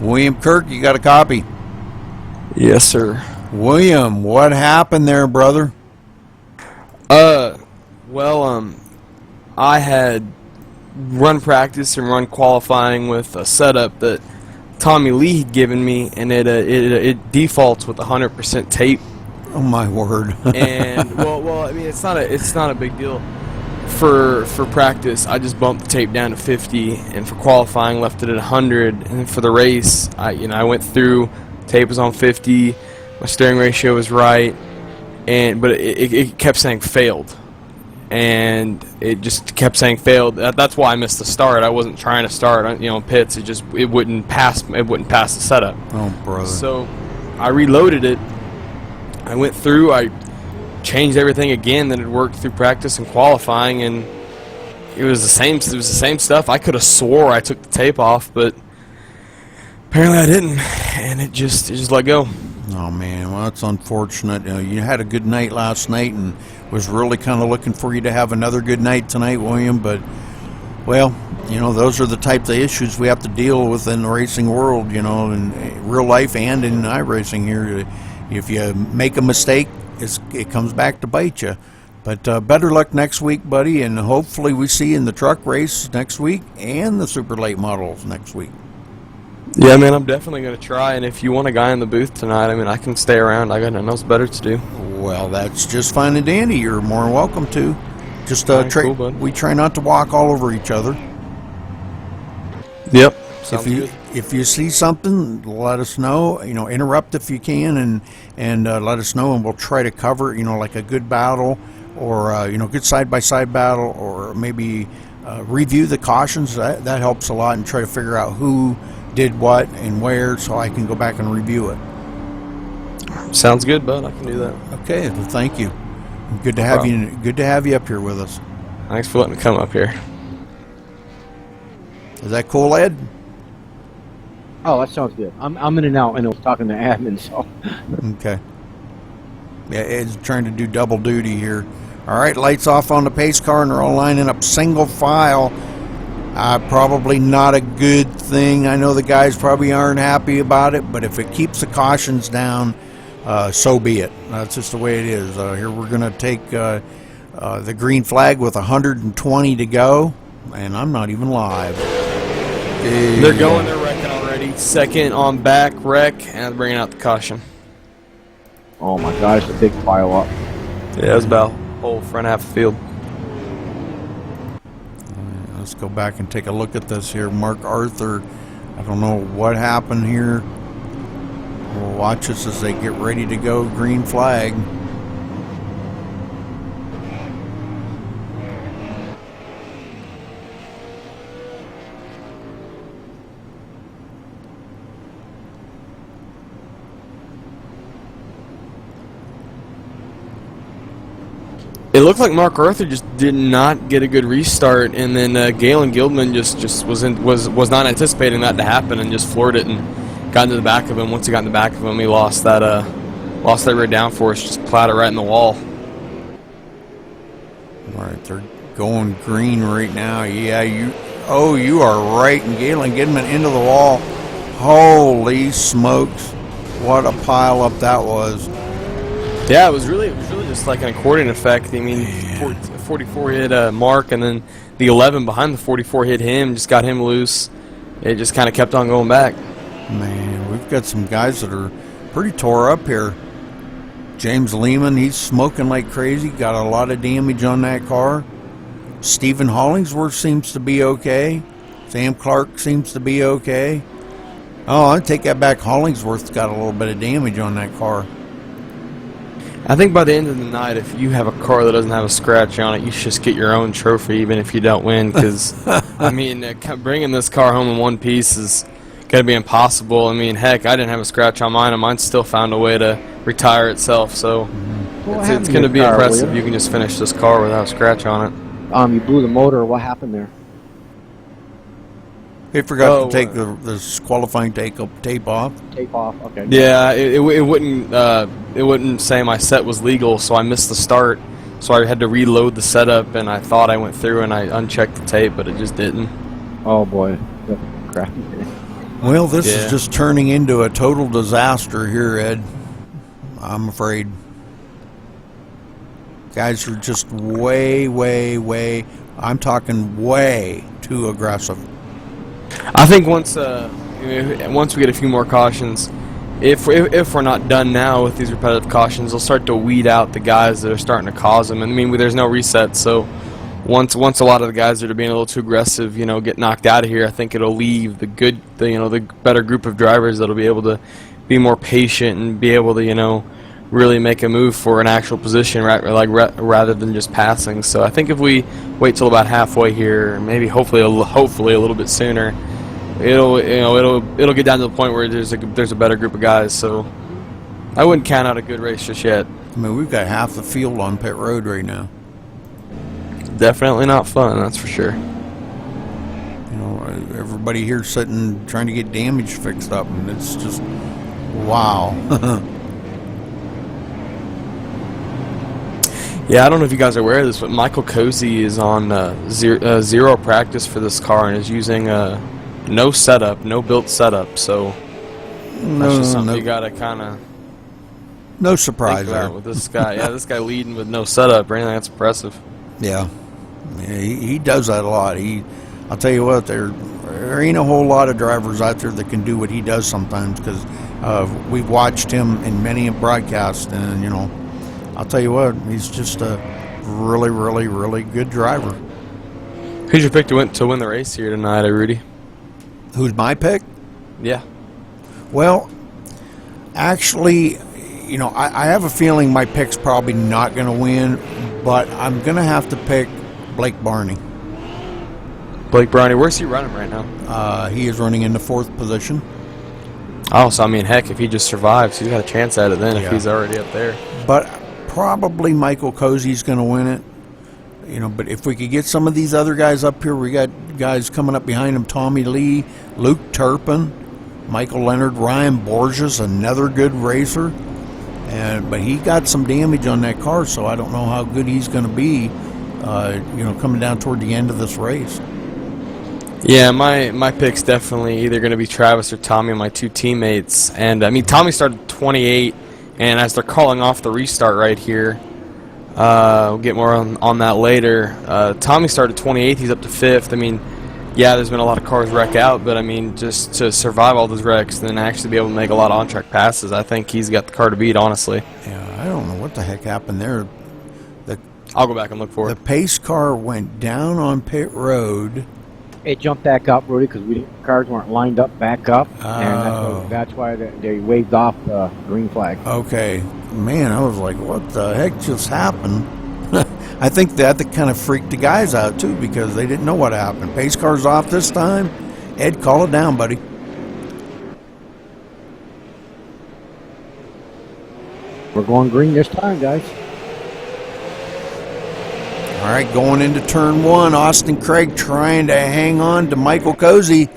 William Kirk, you got a copy? Yes, sir. William, what happened there, brother? Well, I had run practice and run qualifying with a setup that Tommy Lee had given me, and it defaults with 100% tape. Oh my word! And well, I mean, it's not a big deal. For practice, I just bumped the tape down to 50, and for qualifying, left it at 100. And then for the race, I went through. Tape was on 50. My steering ratio was right, but it kept saying failed, and it just kept saying failed. That's why I missed the start. I wasn't trying to start, pits. It wouldn't pass. It wouldn't pass the setup. Oh, brother! So I reloaded it. I went through. I changed everything again that had worked through practice and qualifying, and it was the same. It was the same stuff. I could have swore I took the tape off, but apparently I didn't, and it just let go. Oh man, well that's unfortunate. You had a good night last night, and was really kind of looking for you to have another good night tonight, William. But well, those are the types of issues we have to deal with in the racing world. In real life and in iRacing here. If you make a mistake, it comes back to bite you. But better luck next week, buddy, and hopefully we see you in the truck race next week and the super late models next week. Yeah, man, I'm definitely going to try, and if you want a guy in the booth tonight, I can stay around. I got nothing else better to do. Well, that's just fine and dandy. You're more than welcome to. Just cool, bud. We try not to walk all over each other. Yep. Sounds good. If you see something, let us know. Interrupt if you can, and let us know, and we'll try to cover. Like a good battle, or good side-by-side battle, or maybe review the cautions. That helps a lot, and try to figure out who did what and where, so I can go back and review it. Sounds good, bud. I can do that. Okay. Well, thank you. Good to have you. Good to have you up here with us. Thanks for letting me come up here. Is that cool, Ed? Oh, that sounds good. I'm in and out, and I was talking to admin, so. Okay. Yeah, Ed's trying to do double duty here. All right, lights off on the pace car, and they're all lining up single file. Probably not a good thing. I know the guys probably aren't happy about it, but if it keeps the cautions down, so be it. That's just the way it is. Here we're going to take the green flag with 120 to go, and I'm not even live. They're going. They're wrecking already. Second on back wreck, and bringing out the caution. Oh my gosh, a big pile up. Yeah, it was about whole front half of the field. Let's go back and take a look at this here. Mark Arthur, I don't know what happened here. We'll watch this as they get ready to go. Green flag. It looked like Mark Arthur just did not get a good restart, and then Galen Gilman just was not anticipating that to happen and just floored it and got into the back of him. Once he got in the back of him, he lost that rear downforce, just plowed it right in the wall. All right, they're going green right now. Yeah, you are right. And Galen Gilman into the wall. Holy smokes! What a pile up that was. Yeah, it was really just like an accordion effect. I mean, 44 hit Mark, and then the 11 behind the 44 hit him, just got him loose. It just kind of kept on going back. Man, we've got some guys that are pretty tore up here. James Lehman, he's smoking like crazy, got a lot of damage on that car. Stephen Hollingsworth seems to be okay. Sam Clark seems to be okay. Oh, I take that back. Hollingsworth's got a little bit of damage on that car. I think by the end of the night, if you have a car that doesn't have a scratch on it, you should just get your own trophy, even if you don't win. Because, I mean, bringing this car home in one piece is going to be impossible. I mean, heck, I didn't have a scratch on mine, and mine still found a way to retire itself. So it's going to be impressive if you can just finish this car without a scratch on it. You blew the motor. What happened there? They forgot to take the qualifying tape off. Tape off. Okay. Yeah, it wouldn't say my set was legal, so I missed the start. So I had to reload the setup, and I thought I went through and I unchecked the tape, but it just didn't. Oh boy, crap. Well, this is just turning into a total disaster here, Ed. I'm afraid. Guys are just way, I'm talking way too aggressive. I think once we get a few more cautions, if we're not done now with these repetitive cautions, they'll start to weed out the guys that are starting to cause them. And I mean, there's no reset, so once a lot of the guys that are being a little too aggressive, get knocked out of here, I think it'll leave the better group of drivers that'll be able to be more patient and be able to really make a move for an actual position, rather than just passing. So I think if we wait till about halfway here, maybe hopefully a little bit sooner, it'll get down to the point where there's a better group of guys. So I wouldn't count out a good race just yet. I mean, we've got half the field on pit road right now. Definitely not fun, that's for sure. Everybody here sitting trying to get damage fixed up, and it's just wow. Yeah, I don't know if you guys are aware of this, but Michael Cozy is on zero practice for this car and is using no setup, no built setup. So that's just something you gotta kind of no surprise there with this guy. Yeah, this guy leading with no setup or anything. That's impressive. Yeah, he does that a lot. I'll tell you what, there ain't a whole lot of drivers out there that can do what he does sometimes, because we've watched him in many broadcasts, and I'll tell you what, he's just a really, really, really good driver. Who's your pick to win the race here tonight, Rudy? Who's my pick? Yeah. Well, actually, I have a feeling my pick's probably not going to win, but I'm going to have to pick Blake Barney. Blake Barney, where's he running right now? He is running in the 4th position. Oh, so I mean, heck, if he just survives, he's got a chance at it then if he's already up there. But probably Michael Cozy's going to win it. But if we could get some of these other guys up here, we got guys coming up behind him: Tommy Lee, Luke Turpin, Michael Leonard, Ryan Borges, another good racer. But he got some damage on that car, so I don't know how good he's going to be, coming down toward the end of this race. Yeah, my pick's definitely either going to be Travis or Tommy, my two teammates. And I mean, Tommy started 28. And as they're calling off the restart right here, we'll get more on that later. Tommy started 28th, he's up to 5th. I mean, yeah, there's been a lot of cars wreck out, but I mean, just to survive all those wrecks and then actually be able to make a lot of on-track passes, I think he's got the car to beat, honestly. Yeah, I don't know what the heck happened there. I'll go back and look for it. The pace car went down on pit road. It jumped back up, Rudy, because cars weren't lined up back up, and that's why they waved off the green flag. Okay. Man, I was like, what the heck just happened? I think that kind of freaked the guys out, too, because they didn't know what happened. Pace car's off this time. Ed, call it down, buddy. We're going green this time, guys. All right, going into turn one, Austin Craig trying to hang on to Michael Cozy.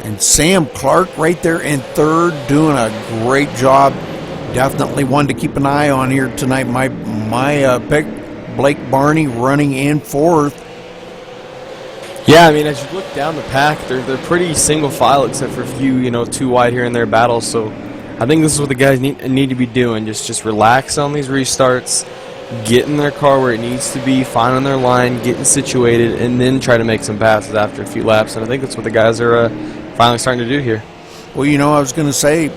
And Sam Clark right there in third, doing a great job. Definitely one to keep an eye on here tonight. My pick, Blake Barney, running in fourth. Yeah, I mean, as you look down the pack, they're pretty single file except for a few, too wide here and there battles. So I think this is what the guys need to be doing. Just relax on these restarts, get in their car where it needs to be, finding their line, getting situated, and then try to make some passes after a few laps. And I think that's what the guys are finally starting to do here. Well, I was going to say,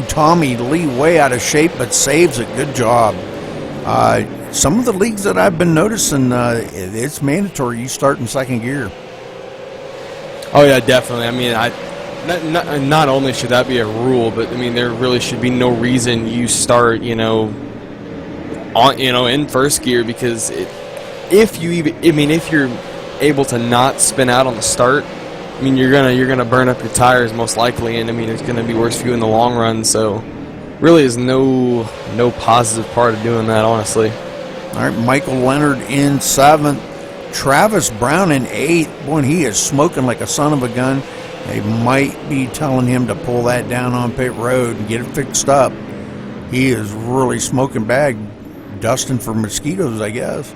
Tommy Lee way out of shape, but saves it. Good job. Some of the leagues that I've been noticing, it's mandatory you start in second gear. Oh yeah, definitely. I mean, not only should that be a rule, but I mean there really should be no reason you start, in first gear, because if you're able to not spin out on the start, I mean you're gonna burn up your tires most likely, and I mean it's gonna be worse for you in the long run. So really is no positive part of doing that, honestly. All right, Michael Leonard in seventh, Travis Brown in eighth. Boy, he is smoking like a son of a gun. They might be telling him to pull that down on pit road and get it fixed up. He is really smoking bad, dusting for mosquitoes, I guess.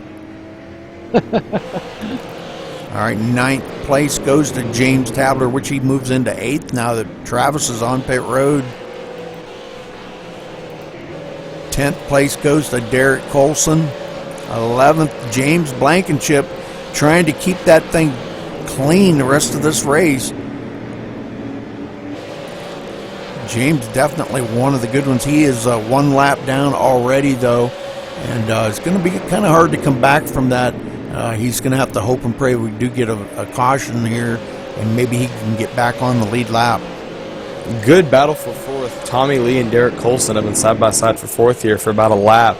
All right, ninth place goes to James Tabler, which he moves into eighth now that Travis is on pit road. 10th place goes to Derek Colson. 11th, James Blankenship, trying to keep that thing clean the rest of this race. James definitely one of the good ones. He is one lap down already, though, and it's going to be kind of hard to come back from that. He's going to have to hope and pray we do get a caution here, and maybe he can get back on the lead lap. Good battle for fourth. Tommy Lee and Derek Colson have been side by side for fourth here for about a lap.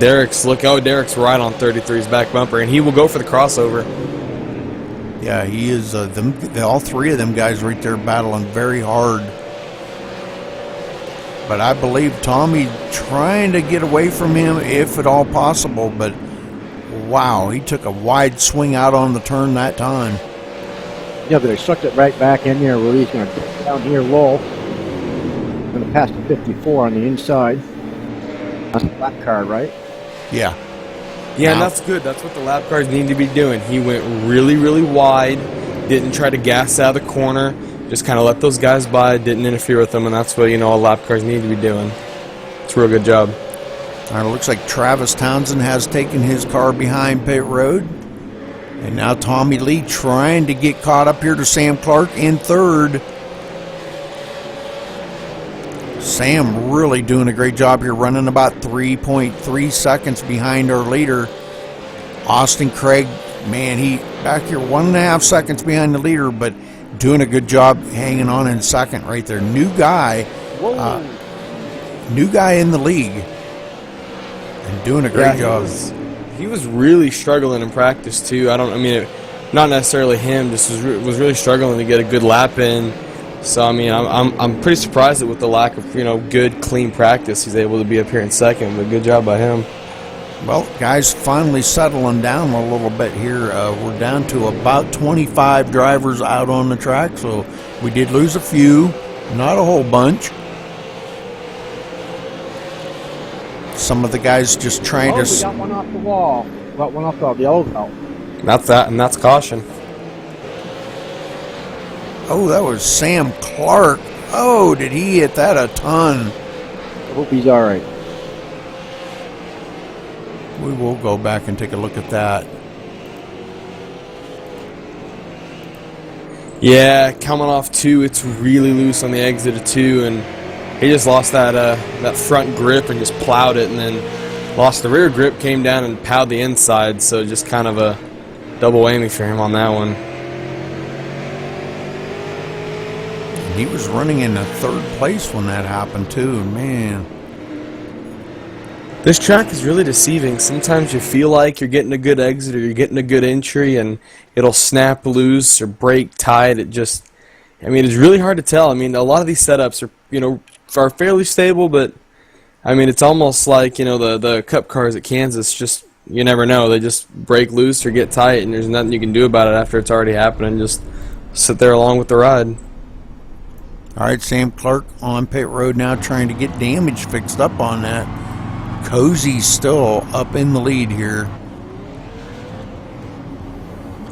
Derek's right on 33's back bumper, and he will go for the crossover. Yeah, he is. All three of them guys right there battling very hard. But I believe Tommy trying to get away from him if at all possible. But wow, he took a wide swing out on the turn that time. Yeah, but they sucked it right back in there. Rudy's going to go down here low. Going to pass the 54 on the inside. That's the lap car, right? Yeah. Yeah, and that's good. That's what the lap cars need to be doing. He went really, really wide, didn't try to gas out of the corner, just kind of let those guys by, didn't interfere with them, and that's what, all lap cars need to be doing. It's a real good job. All right, it looks like Travis Townsend has taken his car behind pit road. And now Tommy Lee trying to get caught up here to Sam Clark in third. Sam really doing a great job here, running about 3.3 seconds behind our leader. Austin Craig, man, he back here 1.5 seconds behind the leader, but doing a good job hanging on in second right there. New guy in the league, and doing a great job. He was really struggling in practice too. Not necessarily him, just was really struggling to get a good lap in. So I'm pretty surprised that with the lack of good clean practice, he's able to be up here in second. But good job by him. Well, guys, finally settling down a little bit here. We're down to about 25 drivers out on the track, so we did lose a few, not a whole bunch. Some of the guys just trying to... we got one off the wall. We got one off the yellow belt. That's caution. Oh, that was Sam Clark. Oh, did he hit that a ton? I hope he's all right. We will go back and take a look at that. Yeah, coming off 2, it's really loose on the exit of 2, and he just lost that front grip and just plowed it, and then lost the rear grip, came down and powed the inside, so just kind of a double whammy for him on that one. He was running in the third place when that happened too, man. This track is really deceiving. Sometimes you feel like you're getting a good exit or you're getting a good entry and it'll snap loose or break tight. It's really hard to tell. A lot of these setups are fairly stable, but I mean, it's almost like, you know, the Cup cars at Kansas, just, you never know. They just break loose or get tight, and there's nothing you can do about it after it's already happening. Just sit there along with the ride. All right, Sam Clark on pit road now trying to get damage fixed up on that. Cozy's still up in the lead here.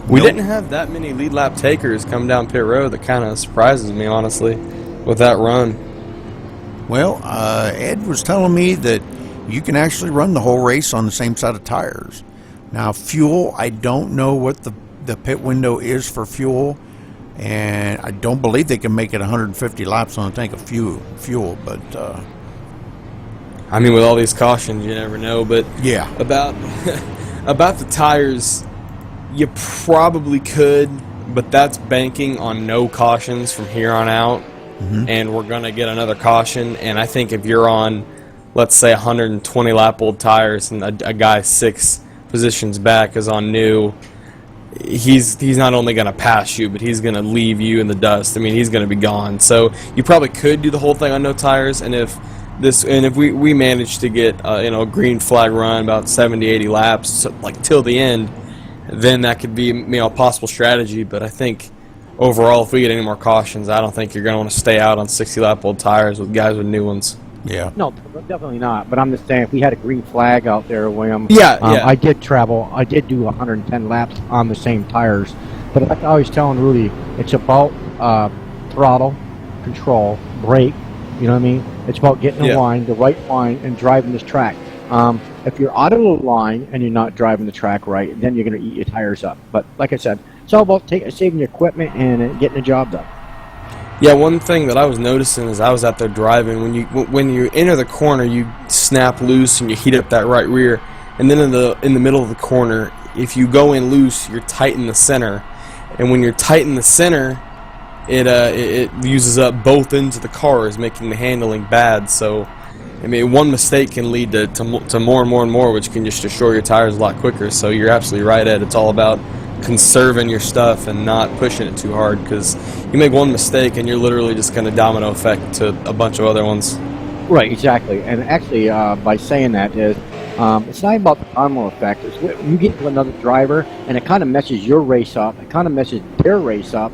We didn't have that many lead lap takers come down pit road. That kind of surprises me, honestly, with that run. Well, Ed was telling me that you can actually run the whole race on the same set of tires. Now, fuel, I don't know what the pit window is for fuel, and I don't believe they can make it 150 laps on a tank of fuel, but... I mean, with all these cautions, you never know, but yeah. About the tires, you probably could, but that's banking on no cautions from here on out. And we're going to get another caution. And I think if you're on, let's say, 120 lap old tires and a guy 6 positions back is on new, he's not only going to pass you, but he's going to leave you in the dust. I mean, he's going to be gone. So you probably could do the whole thing on no tires. And if we manage to get a green flag run about 70, 80 laps, like till the end, then that could be a possible strategy. But I think overall, if we get any more cautions, I don't think you're going to want to stay out on 60-lap old tires with guys with new ones. Yeah. No, definitely not. But I'm just saying, if we had a green flag out there, William, yeah. I did do 110 laps on the same tires. But like I was telling Rudy, it's about throttle, control, brake, you know what I mean? It's about getting the right line, and driving this track. If you're out of the line and you're not driving the track right, then you're going to eat your tires up. But like I said, it's all about saving your equipment and getting the job done. Yeah, one thing that I was noticing as I was out there driving, when you enter the corner, you snap loose and you heat up that right rear, and then in the middle of the corner, if you go in loose, you're tight in the center, and when you're tight in the center, it uses up both ends of the cars, making the handling bad. So, I mean, one mistake can lead to more and more and more, which can just destroy your tires a lot quicker. So you're absolutely right, Ed. It's all about conserving your stuff and not pushing it too hard, because you make one mistake and you're literally just going to domino effect to a bunch of other ones. Right, exactly. And actually, by saying that is, it's not about the domino effect. It's when you get to another driver and it kind of messes your race up, it kind of messes their race up.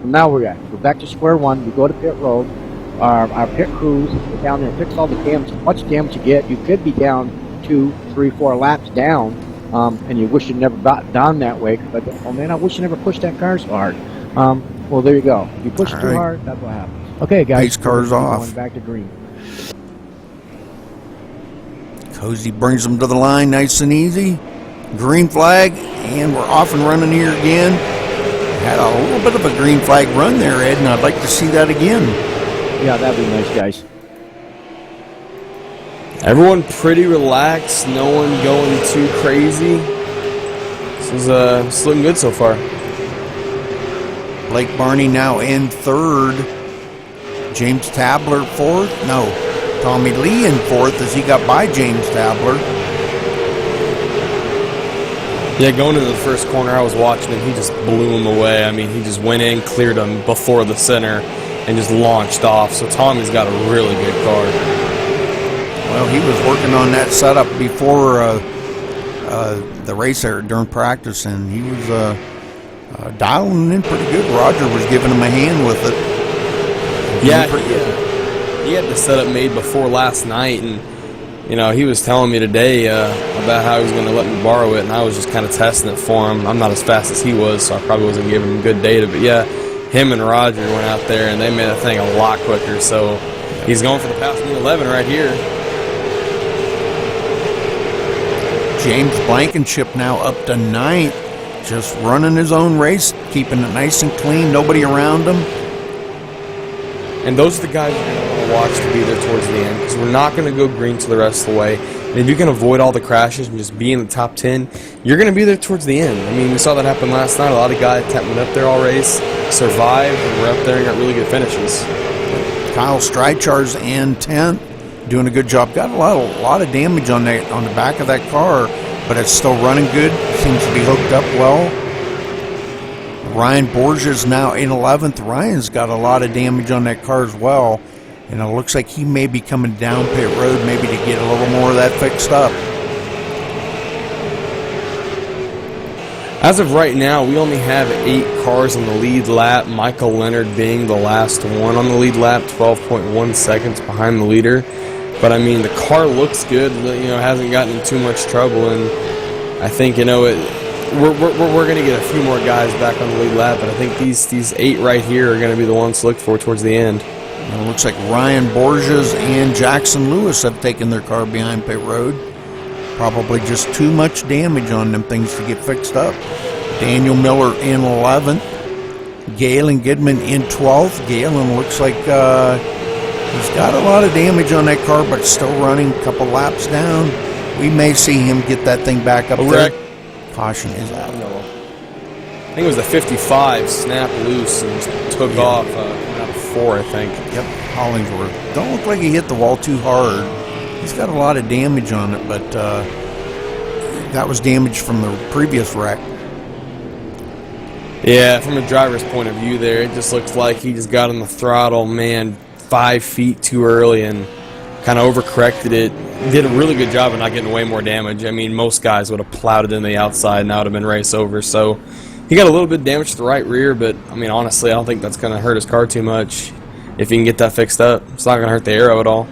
Now we're back to square one. We go to pit road. Our pit crews go down there and fix all the damage. Much damage you get. You could be down 2, 3, 4 laps down, and you wish you never got down that way. But oh man, I wish you never pushed that car so hard. Well, there you go. If you push it too hard, that's what happens. Okay, guys. Pace car's off. Going back to green. Cozy brings them to the line nice and easy. Green flag, and we're off and running here again. Had a little bit of a green flag run there, Ed, and I'd like to see that again. Yeah, that'd be nice, guys. Everyone pretty relaxed, no one going too crazy. This is looking good so far. Blake Barney now in third. James Tabler fourth. No, Tommy Lee in fourth as he got by James Tabler. Yeah, going into the first corner, I was watching him. He just blew him away. I mean, he just went in, cleared him before the center, and just launched off. So Tommy's got a really good car. Well, he was working on that setup before the race there during practice, and he was dialing in pretty good. Roger was giving him a hand with it. Yeah, he had the setup made before last night, and he was telling me today about how he was going to let me borrow it, and I was just kind of testing it for him. I'm not as fast as he was, so I probably wasn't giving him good data, but yeah, him and Roger went out there, and they made that thing a lot quicker, so he's going for the passing 11 right here. James Blankenship now up to 9th, just running his own race, keeping it nice and clean, nobody around him. And those are the guys you're going to want to watch to be there towards the end, because we're not going to go green to the rest of the way. And if you can avoid all the crashes and just be in the top 10, you're going to be there towards the end. I mean, we saw that happen last night. A lot of guys went up there all race, survived, and were up there and got really good finishes. Kyle Strychar's in 10th, doing a good job. Got a lot of damage on the back of that car, but it's still running good. Seems to be hooked up well. Ryan Borges now in 11th. Ryan's got a lot of damage on that car as well. And it looks like he may be coming down pit road maybe to get a little more of that fixed up. As of right now, we only have 8 cars on the lead lap, Michael Leonard being the last one on the lead lap, 12.1 seconds behind the leader. But I mean, the car looks good, hasn't gotten in too much trouble, and I think, we're going to get a few more guys back on the lead lap, but I think these 8 right here are going to be the ones to look for towards the end. And it looks like Ryan Borges and Jackson Lewis have taken their car behind pit road. Probably just too much damage on them things to get fixed up. Daniel Miller in 11th. Galen Goodman in 12th. Galen looks like he's got a lot of damage on that car, but still running a couple laps down. We may see him get that thing back up there. Caution is out. I think it was the 55 snapped loose and took off out of 4, I think. Yep, Hollingsworth. Don't look like he hit the wall too hard. He's got a lot of damage on it, but that was damage from the previous wreck. Yeah, from a driver's point of view there, it just looks like he just got on the throttle, 5 feet too early and kind of overcorrected it. Did a really good job of not getting way more damage. I mean, most guys would have plowed it in the outside and that would have been race over. So he got a little bit of damage to the right rear, but I mean, honestly, I don't think that's going to hurt his car too much. If he can get that fixed up, it's not going to hurt the aero at all.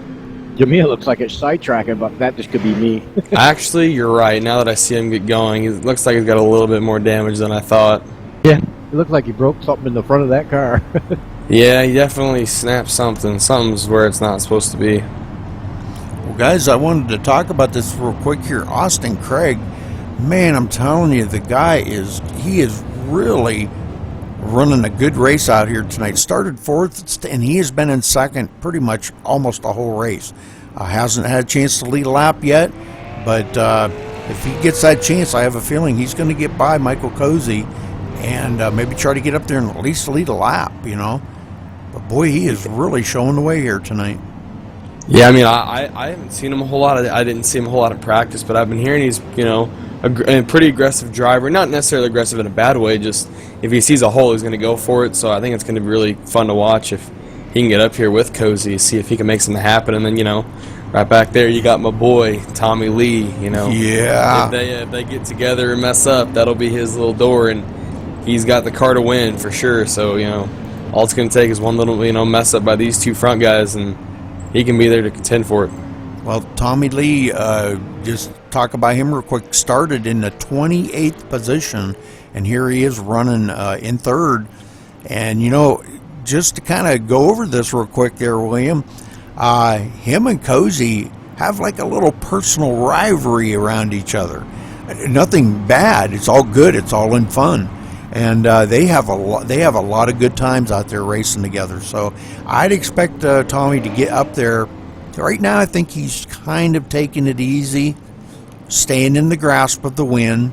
To me, it looks like it's sidetracking, but that just could be me. Actually, you're right. Now that I see him get going, it looks like he's got a little bit more damage than I thought. Yeah, it looked like he broke something in the front of that car. Yeah, he definitely snapped something. Something's where it's not supposed to be. Well, guys, I wanted to talk about this real quick here. Austin Craig, man, I'm telling you, the guy is really running a good race out here tonight. Started 4th, and he has been in 2nd pretty much almost the whole race. Hasn't had a chance to lead a lap yet, but if he gets that chance, I have a feeling he's going to get by Michael Cozy and maybe try to get up there and at least lead a lap, But boy, he is really showing the way here tonight. Yeah, I mean, I haven't seen him a whole lot. I didn't see him a whole lot in practice, but I've been hearing he's, a pretty aggressive driver. Not necessarily aggressive in a bad way, just if he sees a hole, he's going to go for it. So I think it's going to be really fun to watch if he can get up here with Cozy, see if he can make something happen. And then, right back there, you got my boy, Tommy Lee, Yeah. If they get together and mess up, that'll be his little door, and he's got the car to win for sure. So, all it's going to take is one little, mess up by these 2 front guys, and he can be there to contend for it. Well, Tommy Lee, just talk about him real quick, started in the 28th position, and here he is running in 3rd. And, just to kind of go over this real quick there, William, him and Cozy have like a little personal rivalry around each other. Nothing bad. It's all good. It's all in fun. And they have a lot of good times out there racing together. So I'd expect Tommy to get up there. Right now, I think he's kind of taking it easy, staying in the grasp of the win,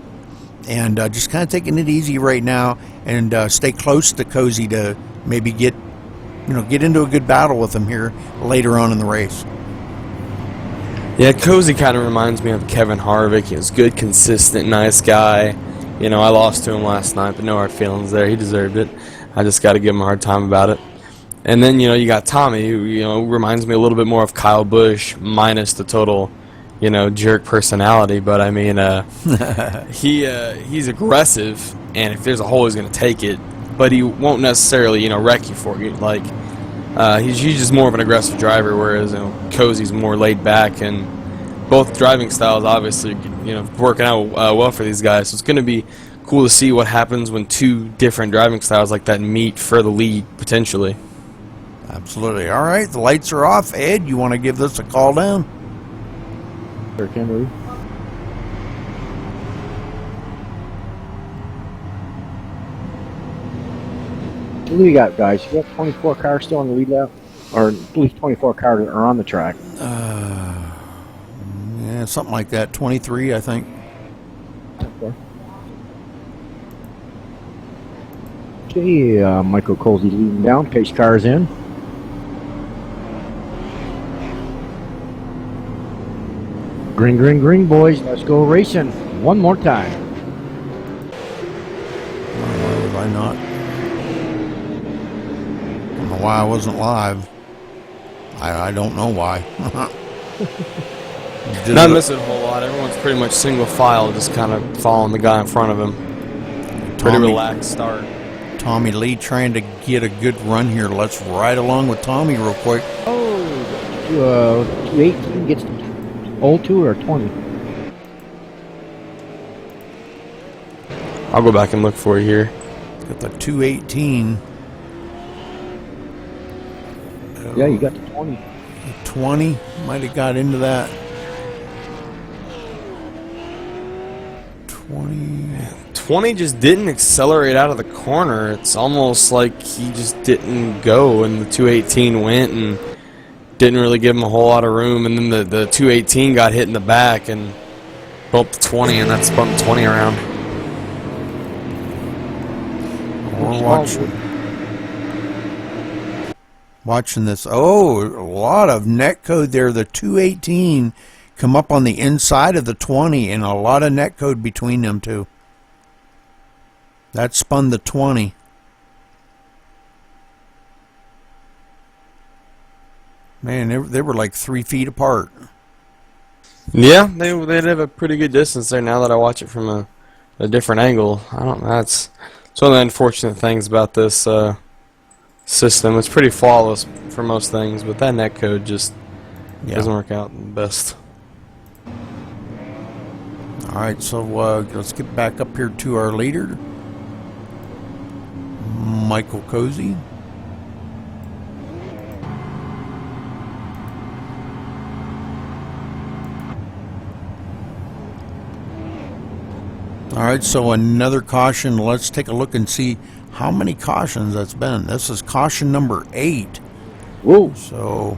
and just kind of taking it easy right now, and stay close to Cozy to maybe get into a good battle with him here later on in the race. Yeah, Cozy kind of reminds me of Kevin Harvick. He's good, consistent, nice guy. I lost to him last night, but no hard feelings there. He deserved it. I just got to give him a hard time about it. And then, you got Tommy, who, reminds me a little bit more of Kyle Busch, minus the total, jerk personality. But, I mean, he's aggressive, and if there's a hole, he's going to take it. But he won't necessarily, wreck you for it. Like, he's just more of an aggressive driver, whereas, Cozy's more laid back. And both driving styles, obviously, working out well for these guys. So it's going to be cool to see what happens when 2 different driving styles like that meet for the lead, potentially. Absolutely. All right, the lights are off. Ed, you want to give this a call down? Sure, can we? What do you got, guys? You got 24 cars still on the lead lap? Or at least 24 cars that are on the track? Yeah, something like that. 23, I think. Okay, Michael Cozy leading down. Pace cars in. Green, green, green, boys. Let's go racing. One more time. Why was I not? I don't know why I wasn't live. I don't know why. Not missing a whole lot. Everyone's pretty much single file, just kind of following the guy in front of him. Pretty relaxed start. Tommy Lee trying to get a good run here. Let's ride along with Tommy real quick. Oh, 218 gets 02 or 20. I'll go back and look for you here. Got the 218. Yeah, you got the 20. 20 might have got into that. 20 just didn't accelerate out of the corner. It's almost like he just didn't go, and the 218 went and didn't really give him a whole lot of room. And then the 218 got hit in the back and bumped the 20, and that's bumped 20 around. We're watching this. Oh, a lot of net code there. The 218 come up on the inside of the 20, and a lot of net code between them two. That spun the 20. Man, they were like 3 feet apart. Yeah, they'd have a pretty good distance there now that I watch it from a different angle. I don't know. It's one of the unfortunate things about this system. It's pretty flawless for most things, but that netcode just doesn't work out the best. All right, so let's get back up here to our leader, Michael Cozy. All right, so another caution. Let's take a look and see how many cautions that's been. This is caution number 8. Whoa. So,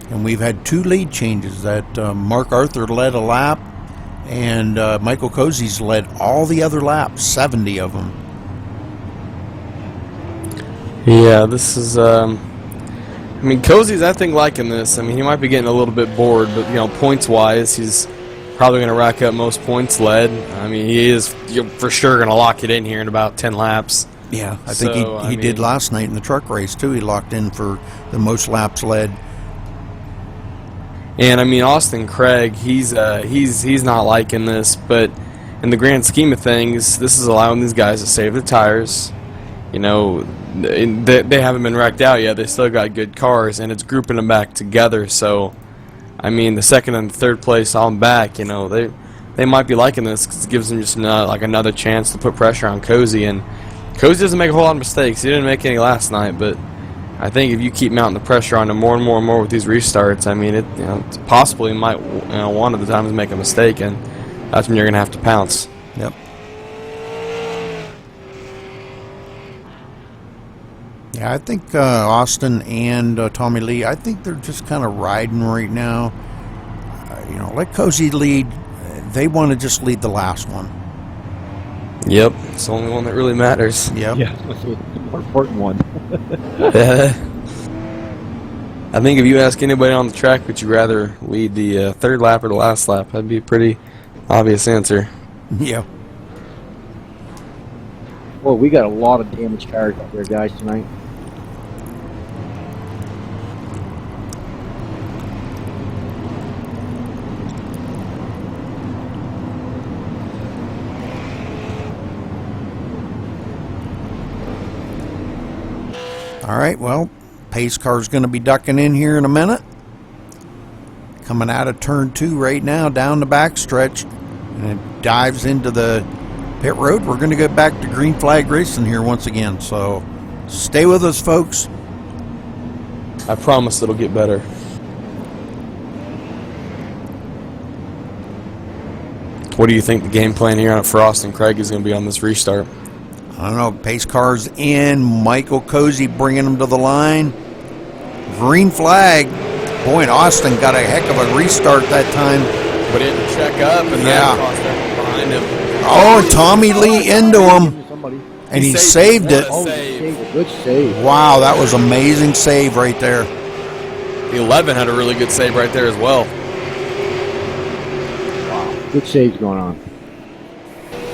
and we've had 2 lead changes. That Mark Arthur led a lap, and Michael Cozy's led all the other laps, 70 of them. Yeah, this is, I mean, Cozy's, I think, liking this. I mean, he might be getting a little bit bored, but, you know, points-wise, he's probably going to rack up most points led. I mean, he is for sure going to lock it in here in about 10 laps. Yeah, I think he did last night in the truck race, too. He locked in for the most laps led. And, I mean, Austin Craig, he's not liking this, but in the grand scheme of things, this is allowing these guys to save their tires. You know, they haven't been wrecked out yet. They still got good cars, and it's grouping them back together. So, I mean, the second and third place on back, you know, they might be liking this because it gives them just like another chance to put pressure on Cozy. And Cozy doesn't make a whole lot of mistakes. He didn't make any last night, but I think if you keep mounting the pressure on him more and more and more with these restarts, I mean, it's possible he might, one of the times make a mistake, and that's when you're going to have to pounce. Yep. Yeah, I think Austin and Tommy Lee, I think they're just kind of riding right now. You know, let Cozy lead. They want to just lead the last one. Yep, it's the only one that really matters. Yep. Yeah, that's the more important one. I think if you ask anybody on the track, would you rather lead the third lap or the last lap? That'd be a pretty obvious answer. Yeah. Well, we got a lot of damaged cars out there, guys, tonight. All right, well, pace car's going to be ducking in here in a minute. Coming out of turn 2 right now, down the backstretch, and it dives into the pit road. We're going to get back to green flag racing here once again, so stay with us, folks. I promise it'll get better. What do you think the game plan here for Austin Craig is going to be on this restart? I don't know. Pace car's in. Michael Cozy bringing him to the line. Green flag. Boy, and Austin got a heck of a restart that time. But he had to check up, and that cost everyone behind him. Oh, and Tommy Lee into him. And he saved it. Oh, good save. Wow, that was amazing save right there. The 11 had a really good save right there as well. Wow, good saves going on.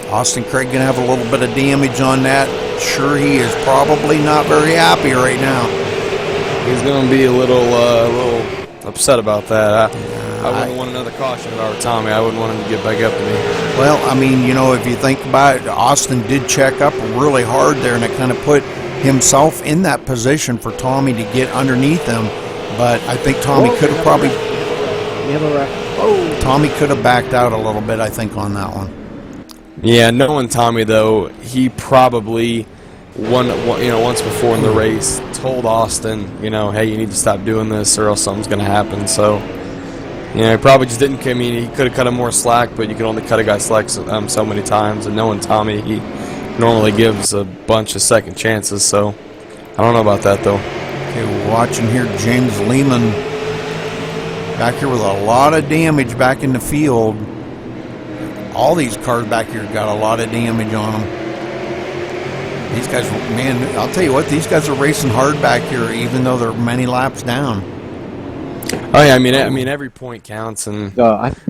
Austin Craig going to have a little bit of damage on that. Sure, he is probably not very happy right now. He's going to be a little upset about that. I wouldn't want another caution if I were Tommy. I wouldn't want him to get back up to me. Well, I mean, you know, if you think about it, Austin did check up really hard there, and it kind of put himself in that position for Tommy to get underneath him. But I think Tommy could have probably... Tommy could have backed out a little bit, I think, on that one. Yeah, knowing Tommy, though, he probably, once before in the race, told Austin, hey, you need to stop doing this or else something's going to happen. So... he probably just didn't. I mean, he could have cut him more slack, but you can only cut a guy slack so many times. And knowing Tommy, he normally gives a bunch of second chances. So I don't know about that though. Okay, we're watching here James Lehman back here with a lot of damage back in the field. All these cars back here got a lot of damage on them. These guys, man, I'll tell you what, these guys are racing hard back here, even though they're many laps down. Oh yeah, I mean every point counts, and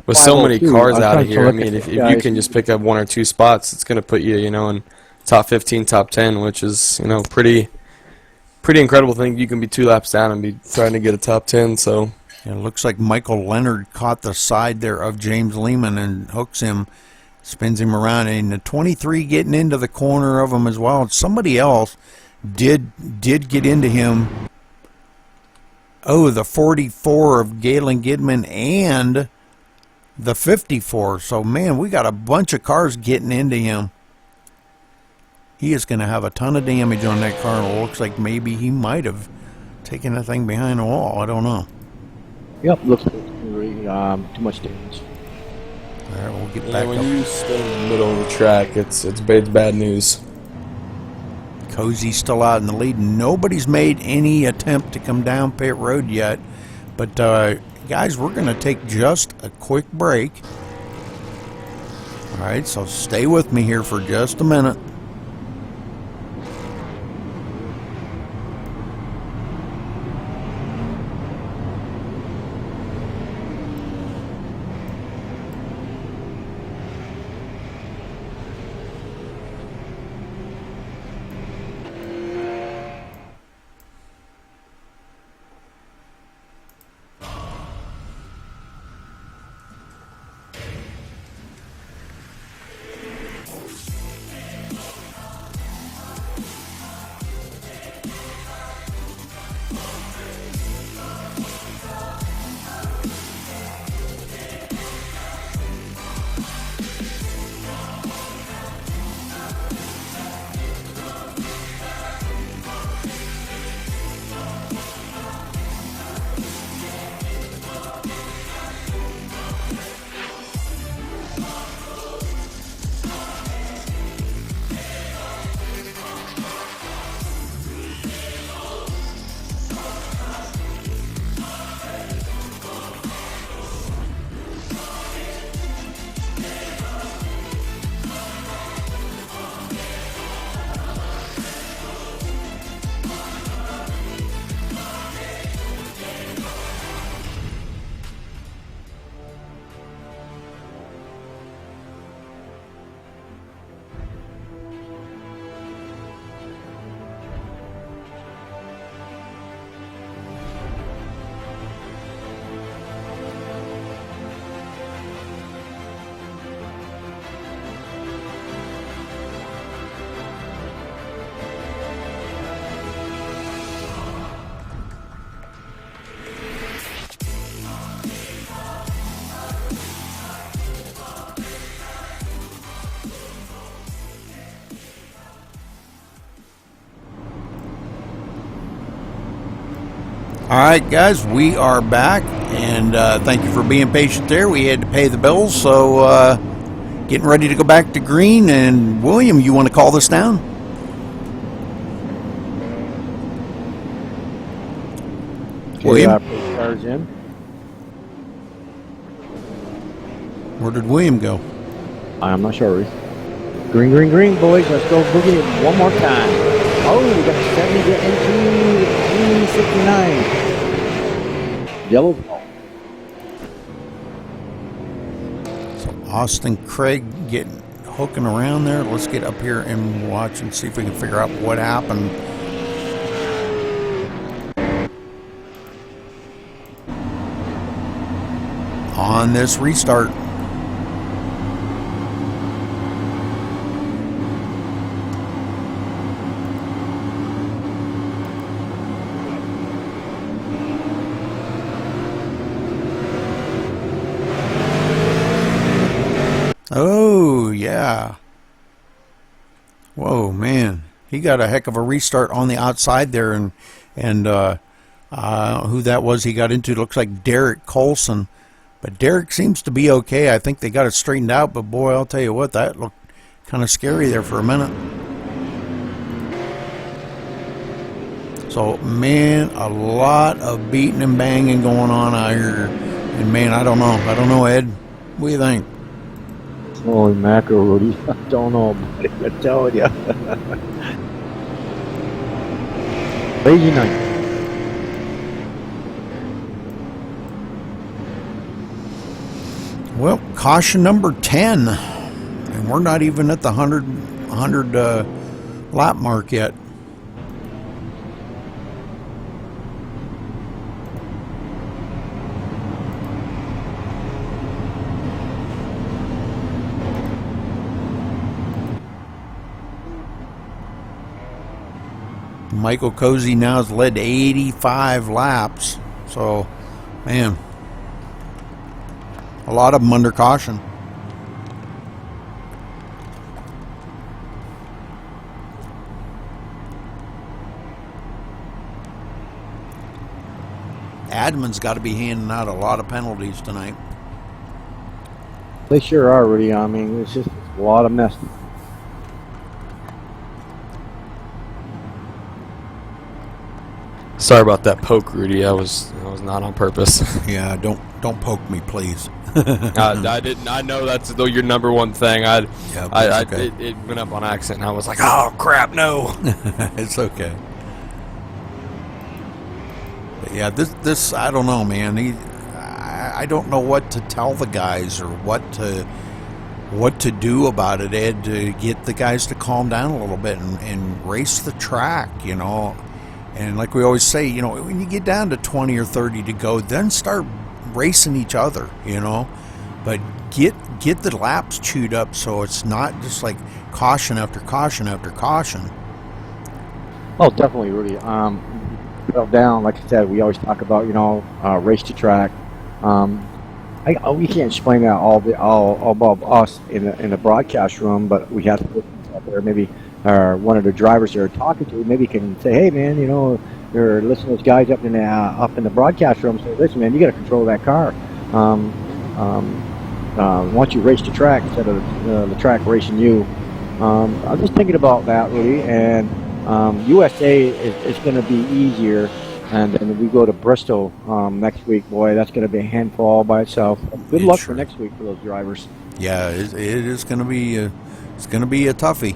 with so many cars out of here, I mean if you can just pick up 1 or 2 spots, it's going to put you, in top 15, top 10, which is pretty incredible thing. You can be 2 laps down and be trying to get a top 10. So yeah, it looks like Michael Leonard caught the side there of James Lehman and hooks him, spins him around, and the 23 getting into the corner of him as well. Somebody else did get into him. Oh, the 44 of Galen Gidman and the 54. So, man, we got a bunch of cars getting into him. He is going to have a ton of damage on that car. It looks like maybe he might have taken the thing behind the wall. I don't know. Yep, looks like really, too much damage. All right, we'll get back when up. you stay in the middle of the track, it's bad news. Cozy's still out in the lead. Nobody's made any attempt to come down pit road yet. But, guys, we're going to take just a quick break. All right, so stay with me here for just a minute. All right, guys, we are back, and thank you for being patient there. We had to pay the bills, so getting ready to go back to green. And William, you want to call this down? William? Cars in. Where did William go? I'm not sure. Green, green, green, boys. Let's go boogie it one more time. Oh, we got 70 into 369. Yellow ball. So Austin Craig getting hooking around there. Let's get up here and watch and see if we can figure out what happened. on this restart. Oh, yeah. Whoa, man. He got a heck of a restart on the outside there, and who that was he got into looks like Derek Colson. But Derek seems to be okay. I think they got it straightened out, but boy, I'll tell you what, that looked kind of scary there for a minute. So, man, a lot of beating and banging going on out here. And, man, I don't know, Ed. What do you think? Holy mackerel, Rudy. I don't know, buddy. I'm telling you. Crazy night. Well, caution number 10. And we're not even at the 100 lap mark yet. Michael Cozy now has led 85 laps. So, man, a lot of them under caution. Admin's got to be handing out a lot of penalties tonight. They sure are, Rudy. I mean, it's just a lot of mess. Sorry about that poke, Rudy. I was not on purpose. Yeah, don't poke me, please. I didn't. I know that's though your number one thing. Okay. It went up on accident, and I was like, oh crap, no. It's okay. But yeah, this I don't know, man. I don't know what to tell the guys or what to do about it, Ed, to get the guys to calm down a little bit and race the track, you know. And like we always say, you know, when you get down to 20 or 30 to go, then start racing each other, you know. But get the laps chewed up so it's not just like caution after caution after caution. Oh, definitely, Rudy. Down, like I said, we always talk about, you know, race to track. We can't explain that all above us in the broadcast room, but we have to put out there maybe. Or one of the drivers they're talking to maybe can say, hey man, you know, you're listening to those guys up in the broadcast room. Say, listen man, you got to control that car. Once you race the track instead of the track racing you. I'm just thinking about that, Rudy. And USA is going to be easier. And then we go to Bristol next week. Boy, that's going to be a handful all by itself. Good luck for next week for those drivers. Yeah, it is going to be it's going to be a toughie.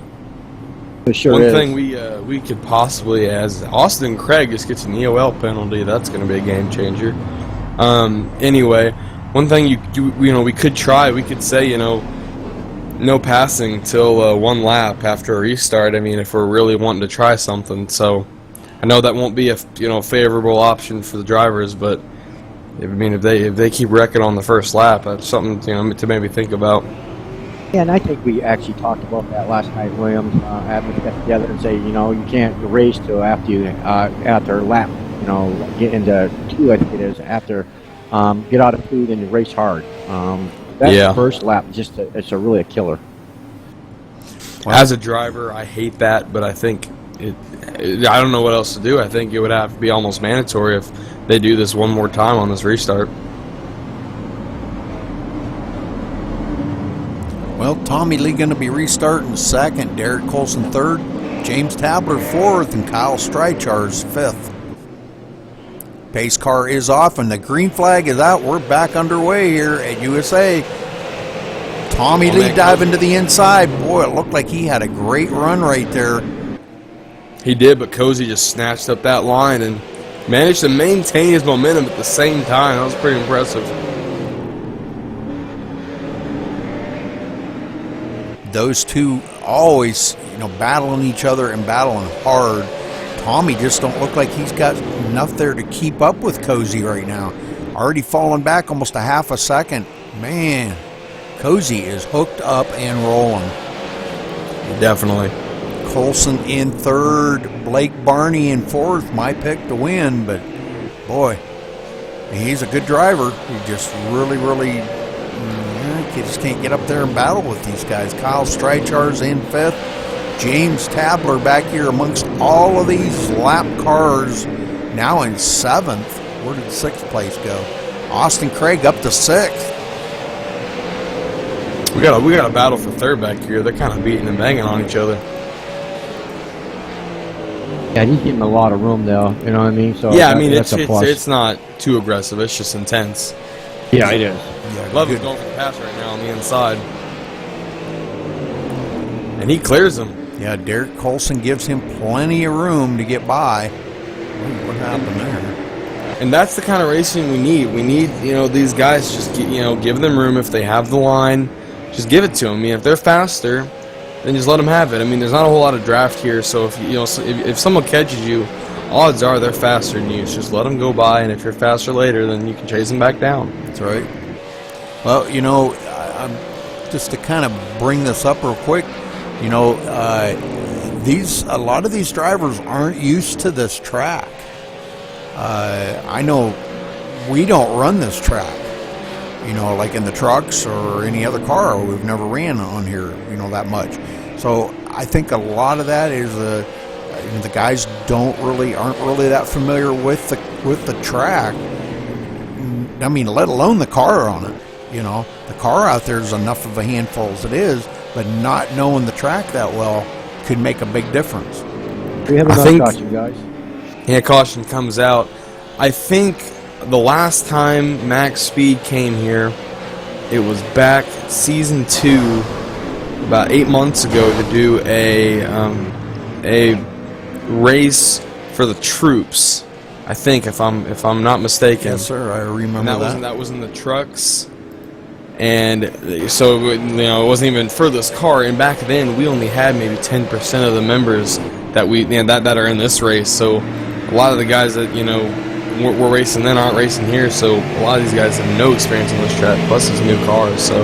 Sure One is. thing we could possibly, as Austin Craig just gets an EOL penalty, that's going to be a game changer. Anyway, one thing we could try, we could say, you know, no passing till one lap after a restart. I mean, if we're really wanting to try something. So I know that won't be a favorable option for the drivers, but if they keep wrecking on the first lap, that's something to maybe think about. Yeah, and I think we actually talked about that last night, Williams. Having to get together and say, you know, you can't race till after lap, you know, get into two, I think it is, after get out of food and race hard. That first lap, it's really a killer. As a driver, I hate that, but I think I don't know what else to do. I think it would have to be almost mandatory if they do this one more time on this restart. Well, Tommy Lee going to be restarting second, Derek Colson third, James Tabler fourth, and Kyle Streichars fifth. Pace car is off, and the green flag is out. We're back underway here at USA. Tommy Lee diving to the inside. Boy, it looked like he had a great run right there. He did, but Cozy just snatched up that line and managed to maintain his momentum at the same time. That was pretty impressive. Those two always, battling each other and battling hard. Tommy just don't look like he's got enough there to keep up with Cozy right now. Already falling back almost a half a second. Man, Cozy is hooked up and rolling. Definitely. Colson in third, Blake Barney in fourth. My pick to win, but boy, he's a good driver. He just really, he just can't get up there and battle with these guys. Kyle Streichard's in fifth. James Tabler back here amongst all of these lap cars, now in seventh. Where did sixth place go? Austin Craig up to sixth. We got a battle for third back here. They're kind of beating and banging on each other. Yeah, he's getting a lot of room though. You know what I mean? So yeah, I mean it's not too aggressive. It's just intense. Yeah, it is. Yeah, Love is going for the pass right now on the inside, and he clears him. Yeah, Derek Colson gives him plenty of room to get by. Ooh, what happened there? And that's the kind of racing we need. We need, these guys just, give them room. If they have the line, just give it to them. I mean, if they're faster, then just let them have it. I mean, there's not a whole lot of draft here, so if someone catches you, odds are they're faster than you. So just let them go by, and if you're faster later, then you can chase them back down. That's right. Well, just to kind of bring this up real quick, a lot of these drivers aren't used to this track. I know we don't run this track, like in the trucks or any other car. We've never ran on here, that much. So I think a lot of that is the guys aren't really that familiar with the track. I mean, let alone the car on it. The car out there is enough of a handful as it is, but not knowing the track that well could make a big difference. We have another caution, guys. Yeah, caution comes out. I think the last time Max Speed came here, it was back season 2, about 8 months ago, to do a race for the troops. I think, if I'm not mistaken. Yes, sir. I remember and that was in the trucks. And so, it wasn't even for this car. And back then, we only had maybe 10% of the members that that are in this race. So, a lot of the guys that we're racing then aren't racing here. So, a lot of these guys have no experience on this track. Plus, it's new cars. So,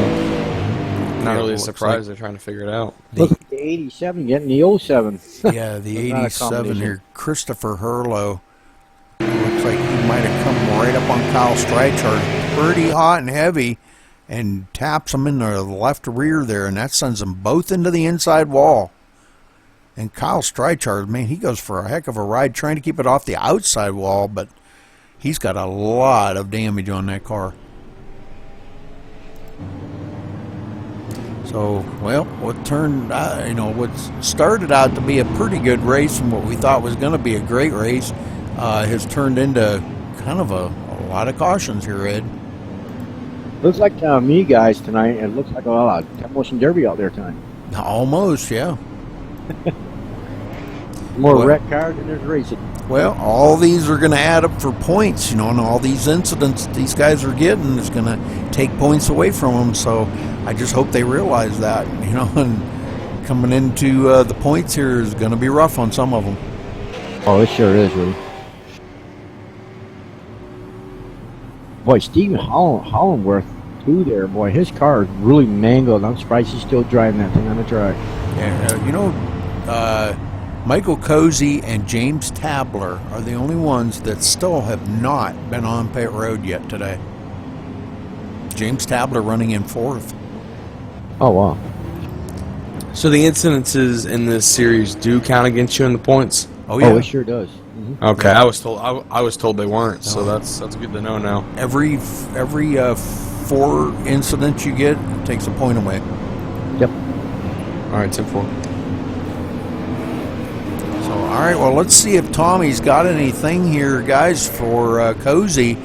not really a surprise. They're trying to figure it out. Look at the 87 getting the 07. Yeah, the 87 here. Christopher Hurlow. Looks like he might have come right up on Kyle Streichard. Pretty hot and heavy. And taps them in the left rear there, and that sends them both into the inside wall. And Kyle Streichard, man, he goes for a heck of a ride trying to keep it off the outside wall, but he's got a lot of damage on that car. So, well, what started out to be a pretty good race and what we thought was going to be a great race has turned into kind of a lot of cautions here, Ed. Looks like me guys tonight, and it looks like a Demolition Derby out there tonight. Almost, yeah. More wrecked cars than there's racing. Well, all these are going to add up for points, and all these incidents these guys are getting is going to take points away from them. So I just hope they realize that, and coming into the points here is going to be rough on some of them. Oh, it sure is, really. Boy, Stephen Hollandworth, too, there. Boy, his car is really mangled. I'm surprised he's still driving that thing on the track. Yeah, Michael Cozy and James Tabler are the only ones that still have not been on pit road yet today. James Tabler running in fourth. Oh, wow. So the incidences in this series do count against you in the points? Oh, yeah. Oh, it sure does. Mm-hmm. Okay, yeah. I was told they weren't, so that's good to know now. Every 4 incidents you get takes a point away. Yep. All right, 10-4. So, all right, well, let's see if Tommy's got anything here, guys, for Cozy.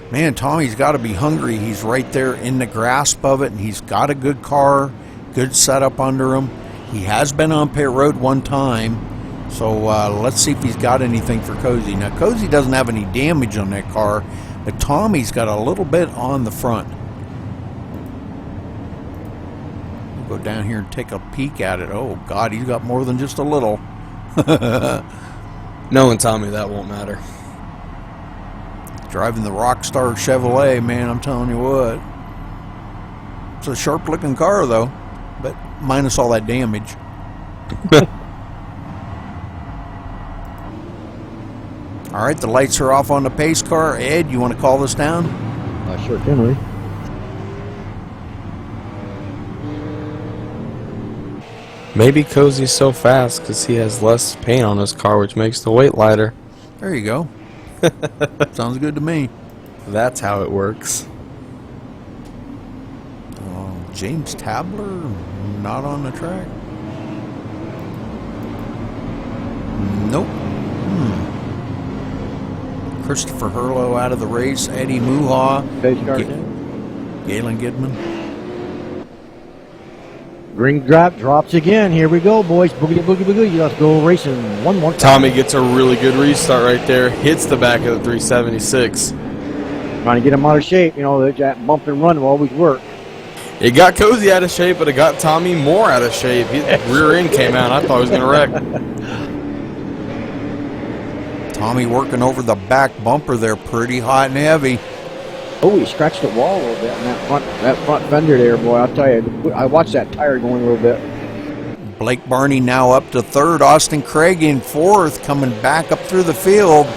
Man, Tommy's got to be hungry. He's right there in the grasp of it, and he's got a good car, good setup under him. He has been on pit road one time. So let's see if he's got anything for Cozy. Now, Cozy doesn't have any damage on that car, but Tommy's got a little bit on the front. We'll go down here and take a peek at it. Oh, God, he's got more than just a little. Knowing Tommy, that won't matter. Driving the Rockstar Chevrolet, man, I'm telling you what. It's a sharp-looking car, though, but minus all that damage. All right, the lights are off on the pace car. Ed, you want to call this down? Sure can, Lee. Maybe Cozy's so fast because he has less paint on his car, which makes the weight lighter. There you go. Sounds good to me. That's how it works. James Tabler not on the track. Nope. Christopher Hurlow out of the race. Eddie Muha. Galen Gidman. Green drops again. Here we go, boys. Boogie, boogie, boogie. Let's go racing one more time. Tommy gets a really good restart right there. Hits the back of the 376. Trying to get him out of shape. You know, that bump and run will always work. It got Cozy out of shape, but it got Tommy more out of shape. His rear end came out. I thought he was going to wreck. Tommy working over the back bumper there, pretty hot and heavy. Oh, he scratched the wall a little bit in that front fender there, boy. I'll tell you, I watched that tire going a little bit. Blake Barney now up to third. Austin Craig in fourth, coming back up through the field.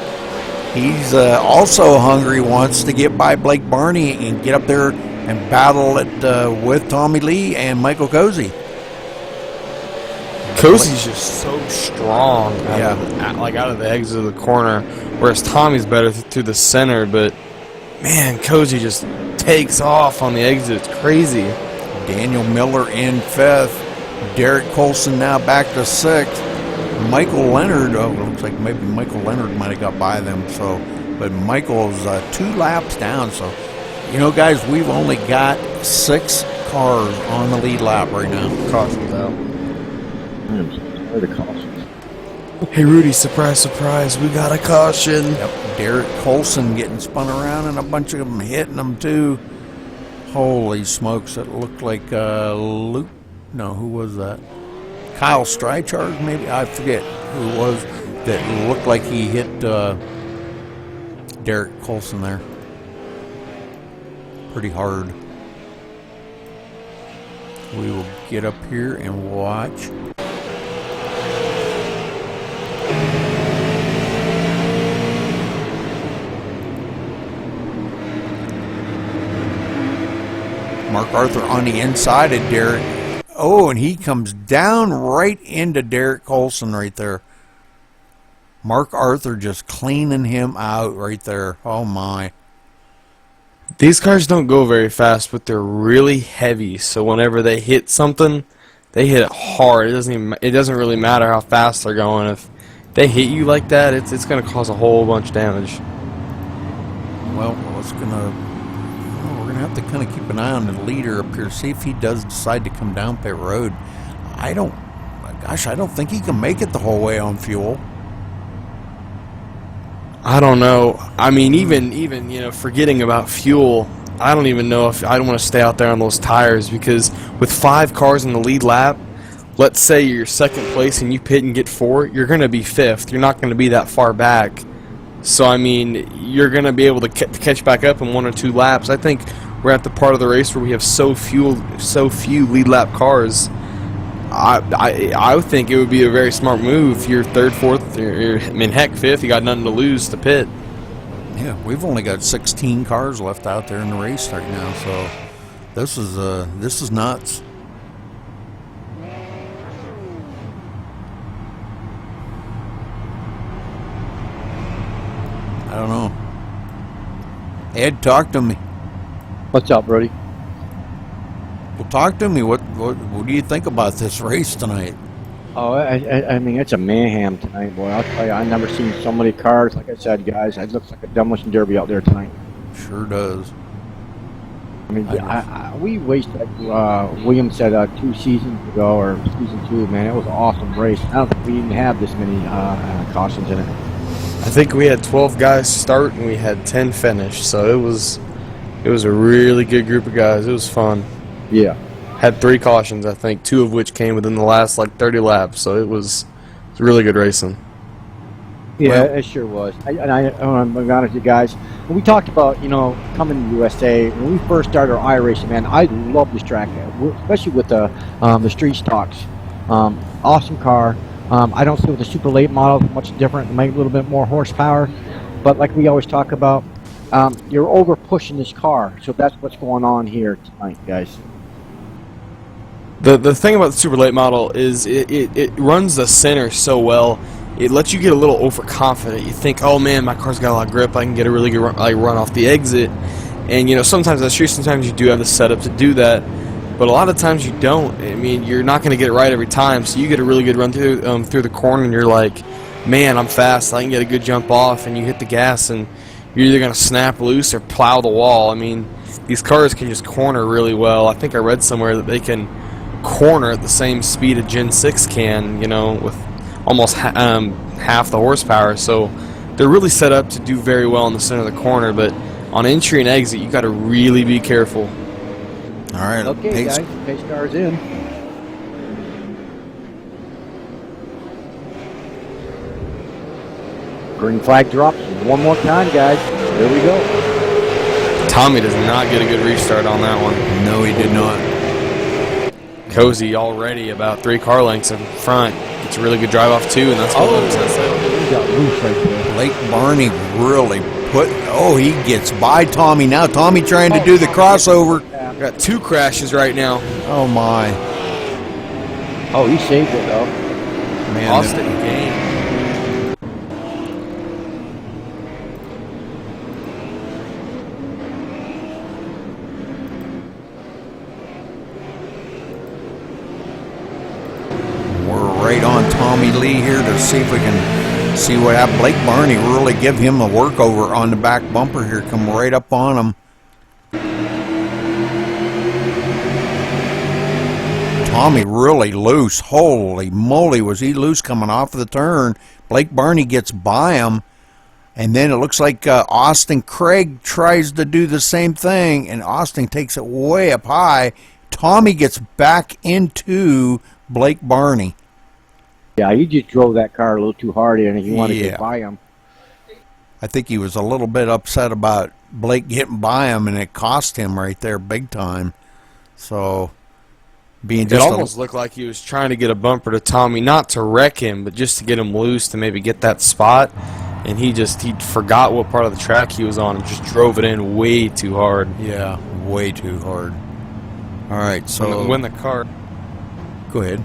He's also hungry, wants to get by Blake Barney and get up there and battle it with Tommy Lee and Michael Cozy. Cozy's just so strong, out of the exit of the corner, whereas Tommy's better through the center. But man, Cozy just takes off on the exit. It's crazy. Daniel Miller in fifth. Derek Colson now back to sixth. Michael Leonard, looks like maybe Michael Leonard might have got by them. So, but Michael's 2 laps down. So, you know, guys, we've only got 6 cars on the lead lap right now. Caution's out. Where the cautions? Hey, Rudy, surprise, surprise, we got a caution. Yep, Derek Colson getting spun around and a bunch of them hitting them too. Holy smokes, it looked like Luke. No, who was that? Kyle Strychard, maybe? I forget who it was that looked like he hit Derek Colson there. Pretty hard. We will get up here and watch. Mark Arthur on the inside of Derek. Oh, and he comes down right into Derek Colson right there. Mark Arthur just cleaning him out right there. Oh, my. These cars don't go very fast, but they're really heavy. So whenever they hit something, they hit it hard. It doesn't really matter how fast they're going. If they hit you like that, it's going to cause a whole bunch of damage. Well, we're gonna have to kind of keep an eye on the leader up here, see if he does decide to come down pit road. I don't think he can make it the whole way on fuel. I don't know. I mean, even forgetting about fuel, I don't even know if I don't want to stay out there on those tires, because with 5 cars in the lead lap, let's say you're second place and you pit and get 4, you're going to be 5th. You're not going to be that far back. So, I mean, you're going to be able to catch back up in 1 or 2 laps. I think we're at the part of the race where we have so few lead lap cars. I would think it would be a very smart move. If you're 3rd, 4th, heck, 5th, you got nothing to lose to pit. Yeah, we've only got 16 cars left out there in the race right now, so this is nuts. I don't know. Ed, talk to me. What's up, Brody? Well, talk to me. What do you think about this race tonight? Oh, I mean, it's a mayhem tonight, boy. I'll tell you, I've never seen so many cars. Like I said, guys, it looks like a demolition derby out there tonight. Sure does. I mean, we wasted, William said 2 seasons ago, or season 2, man. It was an awesome race. I don't think we even have this many cautions in it. I think we had 12 guys start and we had 10 finish, so it was a really good group of guys. It was fun. Yeah. Had 3 cautions, I think, 2 of which came within the last 30 laps, so it was really good racing. Yeah, it sure was. I'm going to be honest with you guys. we talked about, coming to the USA. When we first started our iRacing, man, I love this track, especially with the street stocks. Awesome car. I don't see with the super late model much different. Maybe a little bit more horsepower, but like we always talk about, you're over pushing this car. So that's what's going on here tonight, guys. The thing about the super late model is it runs the center so well. It lets you get a little overconfident. You think, oh man, my car's got a lot of grip. I can get a really good run off the exit. And sometimes that's true. Sometimes you do have the setup to do that, but a lot of times you don't. I mean, you're not going to get it right every time. So you get a really good run through the corner, and you're like, man, I'm fast. I can get a good jump off, and you hit the gas, and you're either going to snap loose or plow the wall. I mean, these cars can just corner really well. I think I read somewhere that they can corner at the same speed a Gen 6 can, with almost half the horsepower. So they're really set up to do very well in the center of the corner, but on entry and exit, you got to really be careful. All right. Okay, guys, pace car's in. Green flag drops one more time, guys. There we go. Tommy does not get a good restart on that one. No, he did not. Cozy already about 3 car lengths in front. Gets a really good drive off too, and that's what looks like. He got loose right there. Blake Barney really he gets by Tommy now. Tommy trying to do the crossover. Got 2 crashes right now. Oh my. Oh, he saved it though. Man, Austin game. right on Tommy Lee here to see if we can see what happened. Blake Barney really give him a workover on the back bumper here. Come right up on him. Tommy really loose. Holy moly, was he loose coming off of the turn. Blake Barney gets by him. And then it looks like Austin Craig tries to do the same thing. And Austin takes it way up high. Tommy gets back into Blake Barney. Yeah, he just drove that car a little too hard and he wanted to get by him. I think he was a little bit upset about Blake getting by him, and it cost him right there big time. So, being just it almost looked like he was trying to get a bumper to Tommy, not to wreck him, but just to get him loose to maybe get that spot. And he forgot what part of the track he was on and just drove it in way too hard. Yeah, way too hard. All right, so when the car... Go ahead.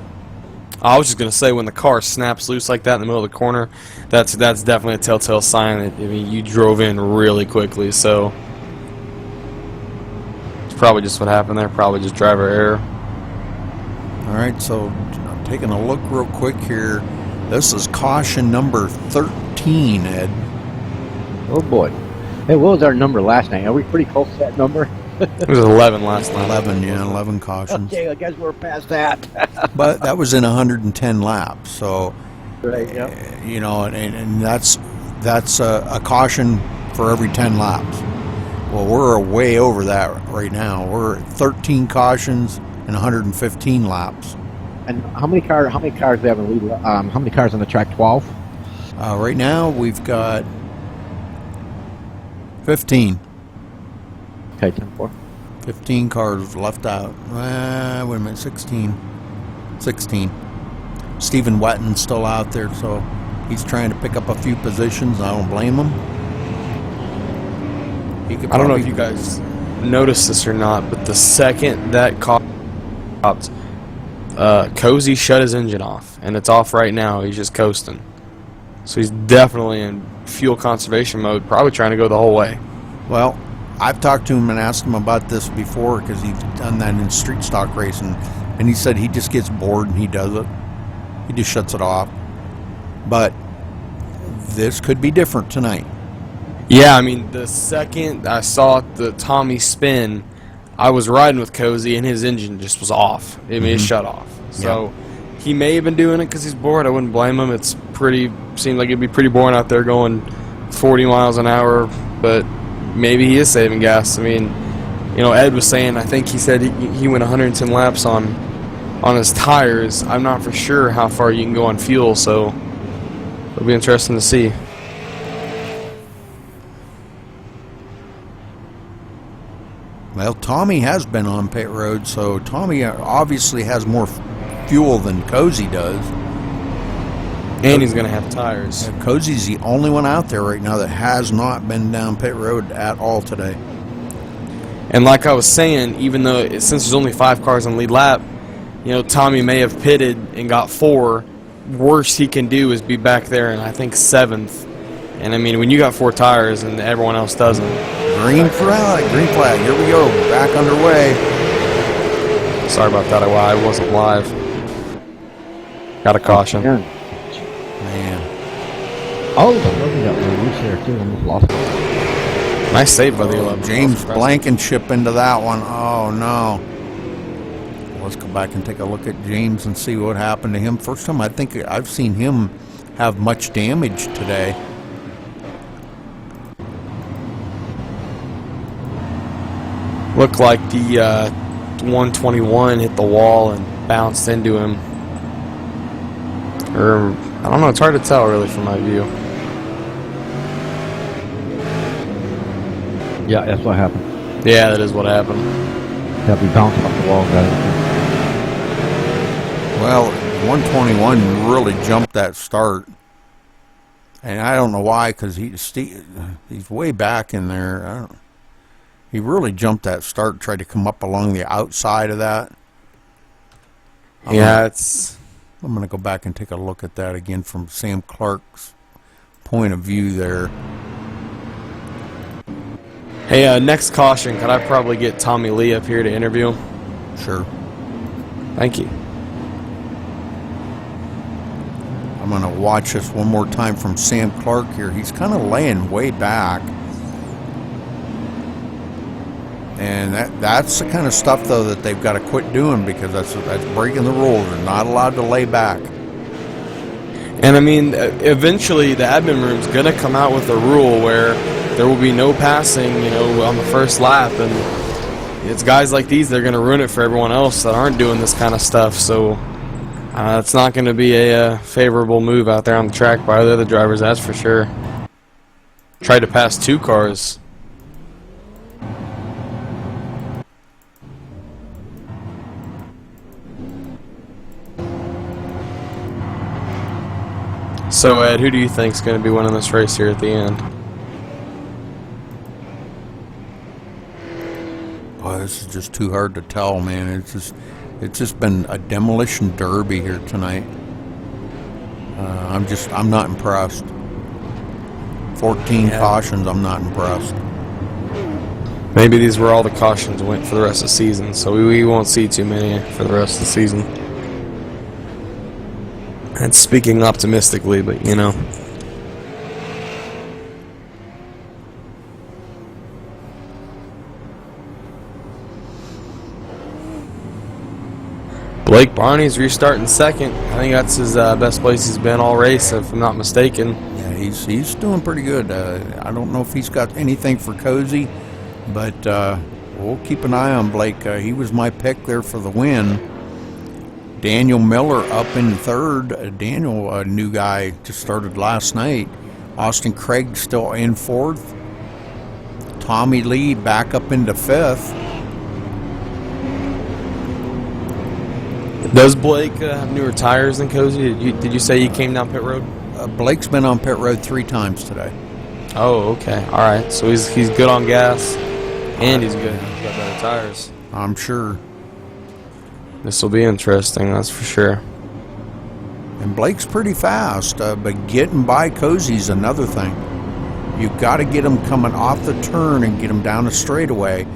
I was just going to say, when the car snaps loose like that in the middle of the corner, that's definitely a telltale sign that, I mean, you drove in really quickly, so it's probably just what happened there, probably just driver error. All right, so I'm taking a look real quick here. This is caution number 13, Ed. Oh, boy. Hey, what was our number last night? Are we pretty close to that number? It was 11 last night. 11, yeah, 11 cautions. Okay, I guess we're past that. But that was in 110 laps, so right, yeah. You know, and that's a caution for every 10 laps. Well, we're way over that right now. We're at 13 cautions and 115 laps. And how many cars do we have in the lead? How many cars on the track? 12. Right now we've got 15. Okay, 10-4. 15 cars left out. Wait a minute, 16. 16. Stephen Wetton's still out there, so he's trying to pick up a few positions. I don't blame him. I don't know if you guys noticed this or not, but the second that car stopped, Cozy shut his engine off, and it's off right now. He's just coasting. So he's definitely in fuel conservation mode, probably trying to go the whole way. Well, I've talked to him and asked him about this before because he's done that in street stock racing, and he said he just gets bored and he does it. He just shuts it off. But this could be different tonight. Yeah, I mean, the second I saw the Tommy spin, I was riding with Cozy and his engine just was off. I mean, it shut off. So he may have been doing it because he's bored. I wouldn't blame him. Seemed like it'd be pretty boring out there going 40 miles an hour, but maybe he is saving gas. I mean, you know, Ed was saying, I think he said he went 110 laps on his tires. I'm not for sure how far you can go on fuel, so it'll be interesting to see. Well, Tommy has been on pit road, so Tommy obviously has more fuel than Cozy does. And he's going to have tires. Yeah, Cozy's the only one out there right now that has not been down pit road at all today. And like I was saying, even though since there's only 5 cars on lead lap, you know, Tommy may have pitted and got 4. Worst he can do is be back there in, I think, 7th. And I mean, when you got 4 tires and everyone else doesn't. Green flag, green flag. Here we go, back underway. Sorry about that. I wasn't live. Got a caution. Man. Oh, the 11 got loose there too. Almost lost it. Nice save by the 11. James Blankenship into that one. Oh no. Let's go back and take a look at James and see what happened to him. First time I think I've seen him have much damage today. Looked like the 121 hit the wall and bounced into him. Or, I don't know, it's hard to tell really from my view. Yeah, that's what happened. Yeah, that is what happened. Yeah, we bounced off the wall, guys. Well, 121 really jumped that start. And I don't know why, because he's way back in there. He really jumped that start, tried to come up along the outside of that. Yeah, I'm going to go back and take a look at that again from Sam Clark's point of view there. Hey, next caution, could I probably get Tommy Lee up here to interview? Sure. Thank you. I'm going to watch this one more time from Sam Clark here. He's kind of laying way back. And that's the kind of stuff, though, that they've got to quit doing, because that's breaking the rules. They're not allowed to lay back. And I mean, eventually the admin room's going to come out with a rule where there will be no passing, you know, on the first lap. And it's guys like these that are going to ruin it for everyone else that aren't doing this kind of stuff. So it's not going to be a favorable move out there on the track by the other drivers, that's for sure. Tried to pass 2 cars. So, Ed, who do you think is going to be winning this race here at the end? Boy, this is just too hard to tell, man. It's just been a demolition derby here tonight. I'm not impressed. 14 cautions, I'm not impressed. Maybe these were all the cautions went for the rest of the season, so we won't see too many for the rest of the season. And speaking optimistically, but you know. Blake Barney's restarting second. I think that's his best place he's been all race, if I'm not mistaken. Yeah, he's doing pretty good. I don't know if he's got anything for Cozy, but we'll keep an eye on Blake. He was my pick there for the win. Daniel Miller up in third. Daniel, a new guy, just started last night. Austin Craig still in fourth. Tommy Lee back up into fifth. Does Blake have newer tires than Cozy? Did you say he came down pit road? Blake's been on pit road 3 times today. Oh, okay. All right. So he's good on gas, and he's good. He's got better tires. I'm sure. This will be interesting, that's for sure. And Blake's pretty fast, but getting by Cozy's another thing. You've got to get him coming off the turn and get him down a straightaway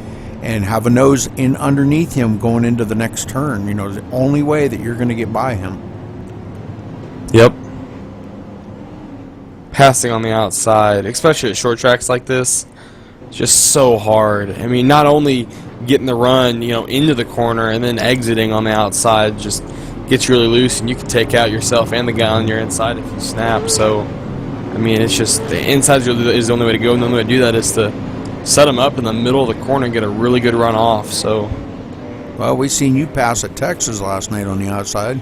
and have a nose in underneath him going into the next turn. You know, the only way that you're going to get by him. Yep. Passing on the outside, especially at short tracks like this, just so hard. I mean, not only getting the run, you know, into the corner and then exiting on the outside just gets you really loose, and you can take out yourself and the guy on your inside if you snap. So, I mean, it's just the inside is the only way to go, and the only way to do that is to set them up in the middle of the corner and get a really good run off. So, well, we seen you pass at Texas last night on the outside.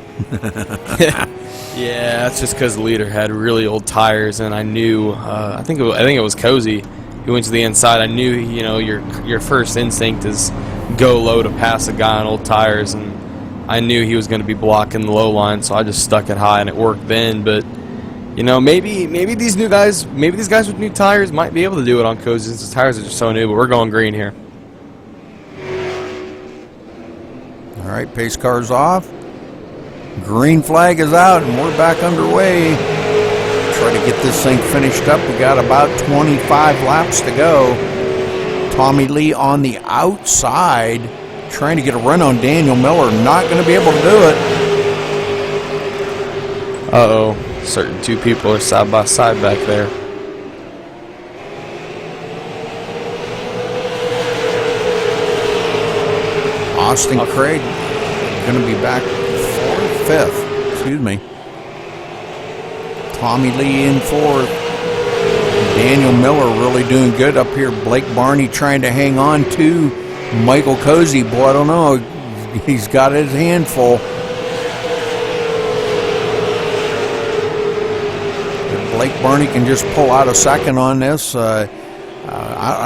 Yeah, that's just because the leader had really old tires, and I knew I think it was Cozy he went to the inside. I knew, you know, your first instinct is go low to pass a guy on old tires, and I knew he was going to be blocking the low line, so I just stuck it high, and it worked then. But you know, maybe these guys with new tires might be able to do it on Cozy since the tires are just so new. But we're going green here. All right, pace car's off. Green flag is out, and we're back underway. Try to get this thing finished up. We got about 25 laps to go. Tommy Lee on the outside, trying to get a run on Daniel Miller. Not going to be able to do it. Uh-oh. Certain two people are side by side back there. Austin Craig going to be back fifth. Excuse me. Tommy Lee in fourth. Daniel Miller really doing good up here. Blake Barney trying to hang on to Michael Cozy. Boy, I don't know. He's got his hand full. If Blake Barney can just pull out a second on this, I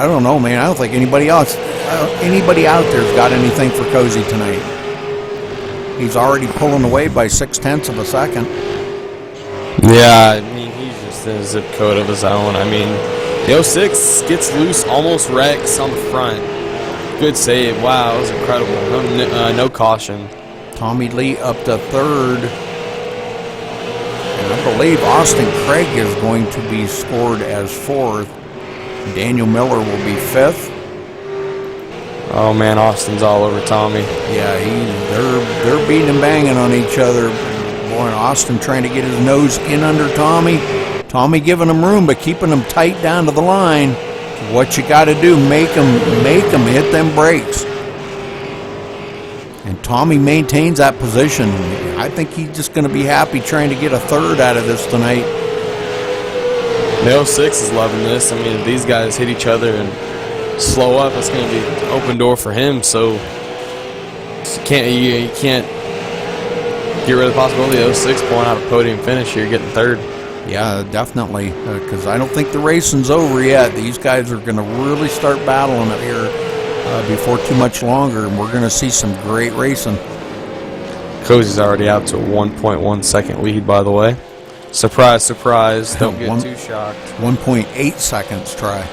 don't know, man. I don't think anybody out there's got anything for Cozy tonight. He's already pulling away by 0.6 of a second. Yeah, I mean, he's just in a zip code of his own. I mean, the 06 gets loose, almost wrecks on the front. Good save. Wow, that was incredible. No caution. Tommy Lee up to third. And I believe Austin Craig is going to be scored as fourth. Daniel Miller will be fifth. Oh man, Austin's all over Tommy. Yeah, they're beating and banging on each other. Boy, and Austin trying to get his nose in under Tommy. Tommy giving him room, but keeping him tight down to the line. What you got to do, make him hit them brakes. And Tommy maintains that position. I think he's just going to be happy trying to get a third out of this tonight. The 06 is loving this. I mean, if these guys hit each other and slow up, it's going to be an open door for him. So you can't get rid of the possibility of 06 pulling out a podium finish here, getting third. Yeah, definitely, because I don't think the racing's over yet. These guys are going to really start battling it here before too much longer, and we're going to see some great racing. Cozy's already out to a 1.1 second lead, by the way. Surprise, surprise. Don't get too shocked. 1.8 seconds, try.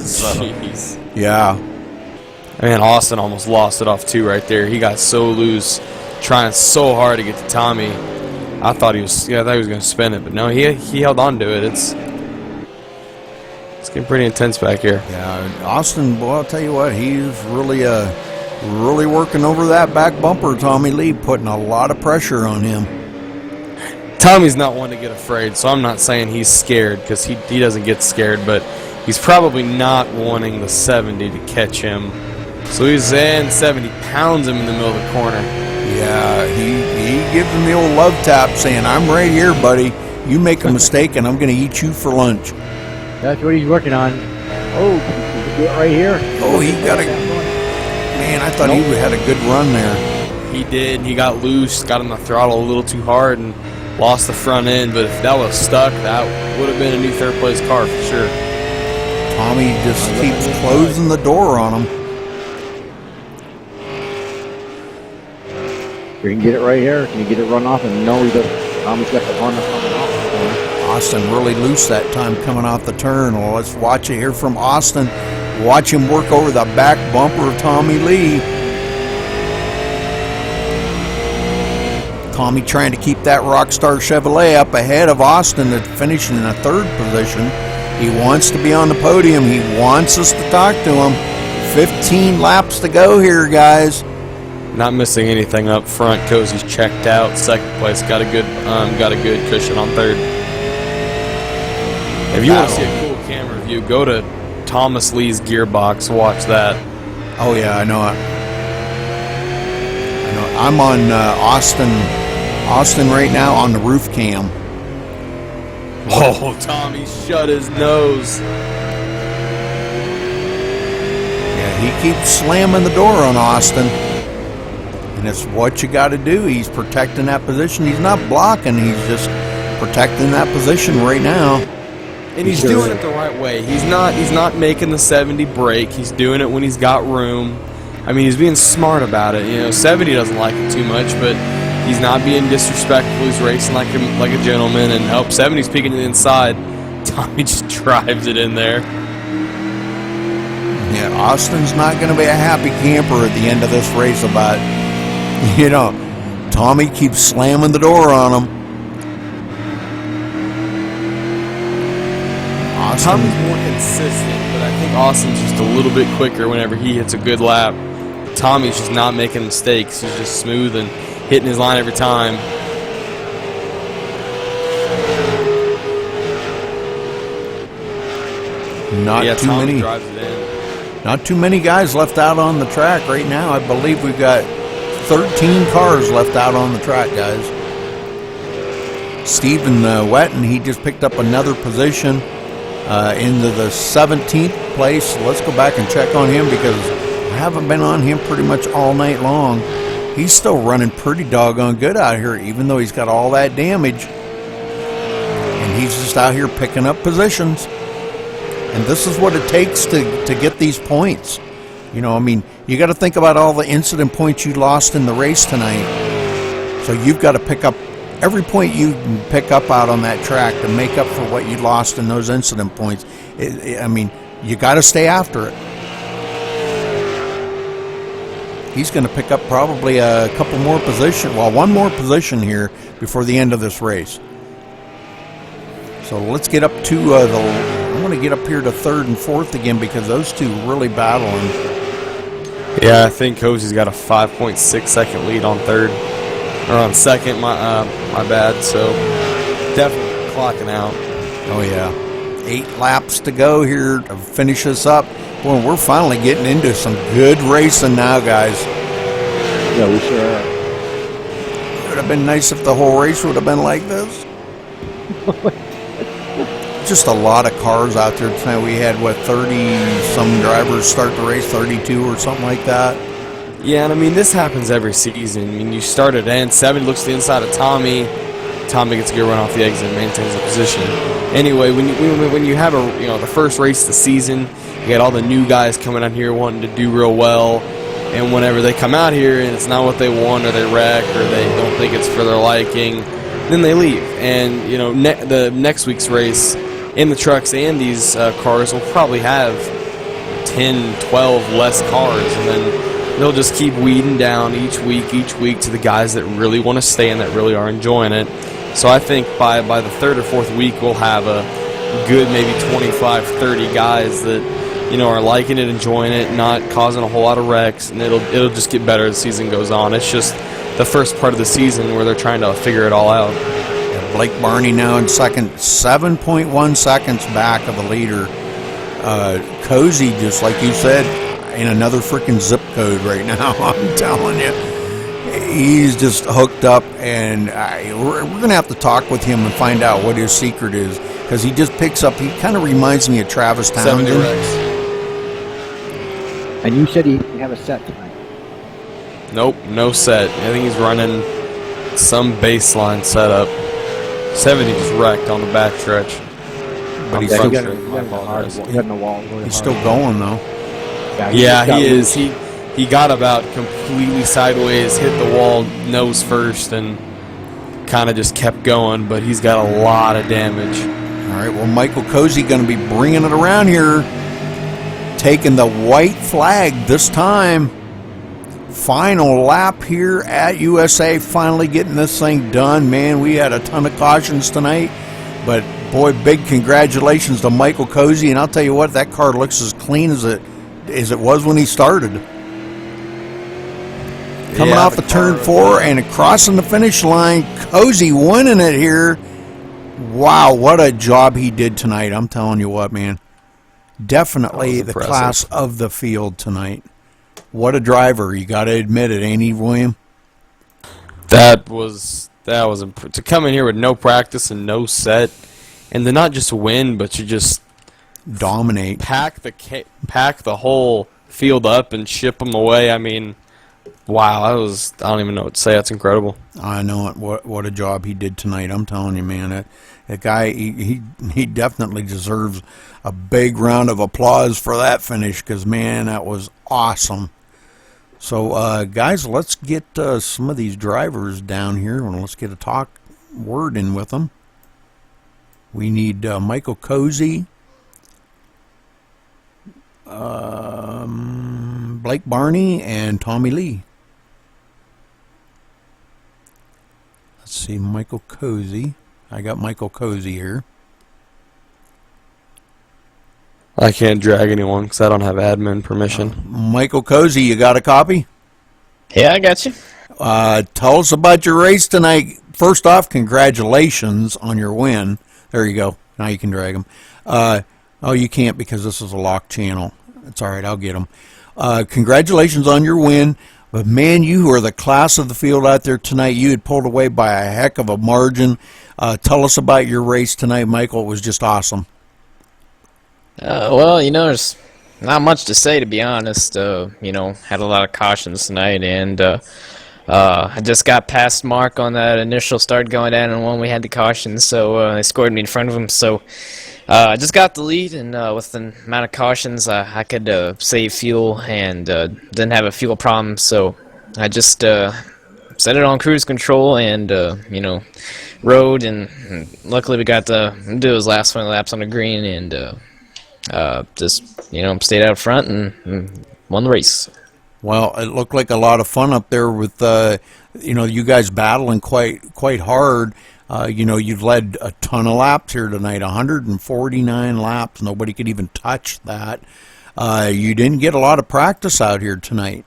Jeez. Yeah. Man, Austin almost lost it off too right there. He got so loose, trying so hard to get to Tommy. I thought he was going to spin it, but no, he held on to it. It's getting pretty intense back here. Yeah, Austin, boy, I'll tell you what, he's really working over that back bumper. Tommy Lee putting a lot of pressure on him. Tommy's not one to get afraid, so I'm not saying he's scared, because he doesn't get scared, but he's probably not wanting the 70 to catch him. So he's in 70, pounds him in the middle of the corner. Yeah, he gives him the old love tap saying, I'm right here, buddy. You make a mistake and I'm going to eat you for lunch. That's what he's working on. Oh, do it right here. Oh, he got a... Man, I thought he had a good run there. He did. He got loose, got on the throttle a little too hard, and lost the front end. But if that was stuck, that would have been a new third-place car for sure. Tommy just keeps closing the door on him. You can get it right here. Can you get it run off? And no, he doesn't. Tommy's got the run coming off. Austin really loose that time coming off the turn. Well, let's watch it here from Austin. Watch him work over the back bumper of Tommy Lee. Tommy trying to keep that Rockstar Chevrolet up ahead of Austin, that's finishing in a third position. He wants to be on the podium. He wants us to talk to him. 15 laps to go here, guys. Not missing anything up front. Cozy's checked out. Second place, got a good cushion on third. If you want to see a cool camera view, go to Thomas Lee's gearbox. Watch that. Oh yeah, I know it. I'm on Austin right now on the roof cam. Oh, Tommy shut his nose. Yeah, he keeps slamming the door on Austin. And it's what you got to do. He's protecting that position. He's not blocking. He's just protecting that position right now. And he's doing it the right way. He's not making the 70 break. He's doing it when he's got room. I mean, he's being smart about it. You know, 70 doesn't like it too much, but he's not being disrespectful. He's racing like a gentleman. And 70's peeking to the inside. Tommy just drives it in there. Yeah, Austin's not going to be a happy camper at the end of this race about, you know, Tommy keeps slamming the door on him. Tommy's more consistent, but I think Austin's just a little bit quicker whenever he hits a good lap. Tommy's just not making mistakes. He's just smooth and hitting his line every time. Not too many guys left out on the track right now. I believe we've got 13 cars left out on the track, guys. Stephen Wetton, he just picked up another position into the 17th place. Let's go back and check on him because I haven't been on him pretty much all night long. He's still running pretty doggone good out here, even though he's got all that damage. And he's just out here picking up positions. And this is what it takes to get these points. You know, I mean, you got to think about all the incident points you lost in the race tonight. So you've got to pick up every point you can pick up out on that track to make up for what you lost in those incident points. I mean, you got to stay after it. He's going to pick up probably a couple more positions, well, one more position here before the end of this race. So let's get up to I want to get up here to third and fourth again because those two really battling. Yeah, I think Cozy's got a 5.6 second lead on third. Or on second, my bad. So definitely clocking out. Oh yeah, 8 laps to go here to finish this up. Boy, we're finally getting into some good racing now, guys. Yeah, we sure are. It would have been nice if the whole race would have been like this. Just a lot of cars out there tonight. We had 30-some drivers start the race, 32 or something like that. Yeah, and I mean, this happens every season. I mean, you start at end, 70 looks to the inside of Tommy. Tommy gets a good run off the exit and maintains the position. Anyway, when you have the first race of the season, you got all the new guys coming out here wanting to do real well, and whenever they come out here and it's not what they want, or they wreck, or they don't think it's for their liking, then they leave. And the next week's race in the trucks and these cars will probably have 10, 12 less cars, and then they'll just keep weeding down each week to the guys that really want to stay and that really are enjoying it. So I think by the third or fourth week we'll have a good maybe 25, 30 guys that are liking it, enjoying it, not causing a whole lot of wrecks, and it'll just get better as the season goes on. It's just the first part of the season where they're trying to figure it all out. Blake Barney now in second, 7.1 seconds back of the leader. Cozy, just like you said, in another freaking zip code right now. I'm telling you, he's just hooked up, and we're going to have to talk with him and find out what his secret is, because he just picks up. He kind of reminds me of Travis Townsend. 70 wrecks. And you said he didn't have a set tonight. Nope, no set. I think he's running some baseline setup. 70 just wrecked on the backstretch. But he's He still, got in the wall. he's still going, though. Yeah, he is. He got about completely sideways, hit the wall nose first, and kind of just kept going, but he's got a lot of damage. All right, well, Michael Cozy going to be bringing it around here, taking the white flag this time. Final lap here at USA, finally getting this thing done. Man, we had a ton of cautions tonight, but boy, big congratulations to Michael Cozy, and I'll tell you what, that car looks as clean as it was when he started. Coming off the turn 4 and crossing the finish line, Cozy winning it here. Wow, what a job he did tonight. I'm telling you what, man. Definitely the class of the field tonight. What a driver. You got to admit it, ain't he, William? That was to come in here with no practice and no set, and to not just win, but to just dominate, pack the whole field up and ship them away. I mean, Wow, I don't even know what to say. That's incredible. I know it. What a job he did tonight. I'm telling you, man. That guy, he definitely deserves a big round of applause for that finish because, man, that was awesome. So, guys, let's get some of these drivers down here and let's get a word in with them. We need Michael Cozy, Blake Barney, and Tommy Lee. Let's see, Michael Cozy. I got Michael Cozy here. I can't drag anyone because I don't have admin permission. Michael Cozy, you got a copy? Yeah, I got you. Tell us about your race tonight. First off, congratulations on your win. There you go. Now you can drag them. Oh, you can't because this is a locked channel. It's all right. I'll get them. Congratulations on your win. But, man, you are the class of the field out there tonight. You had pulled away by a heck of a margin. Tell us about your race tonight, Michael. It was just awesome. Well, there's not much to say, to be honest. Had a lot of cautions tonight, and I just got past Mark on that initial start going down, and when we had the cautions, so they scored me in front of him. So I just got the lead, and with the amount of cautions, I could save fuel and didn't have a fuel problem. So I just set it on cruise control and rode, and luckily we got to do his last 20 laps on the green, and just stayed out front and won the race. Well, it looked like a lot of fun up there with you guys battling quite hard. You've led a ton of laps here tonight, 149 laps. Nobody could even touch that. You didn't get a lot of practice out here tonight.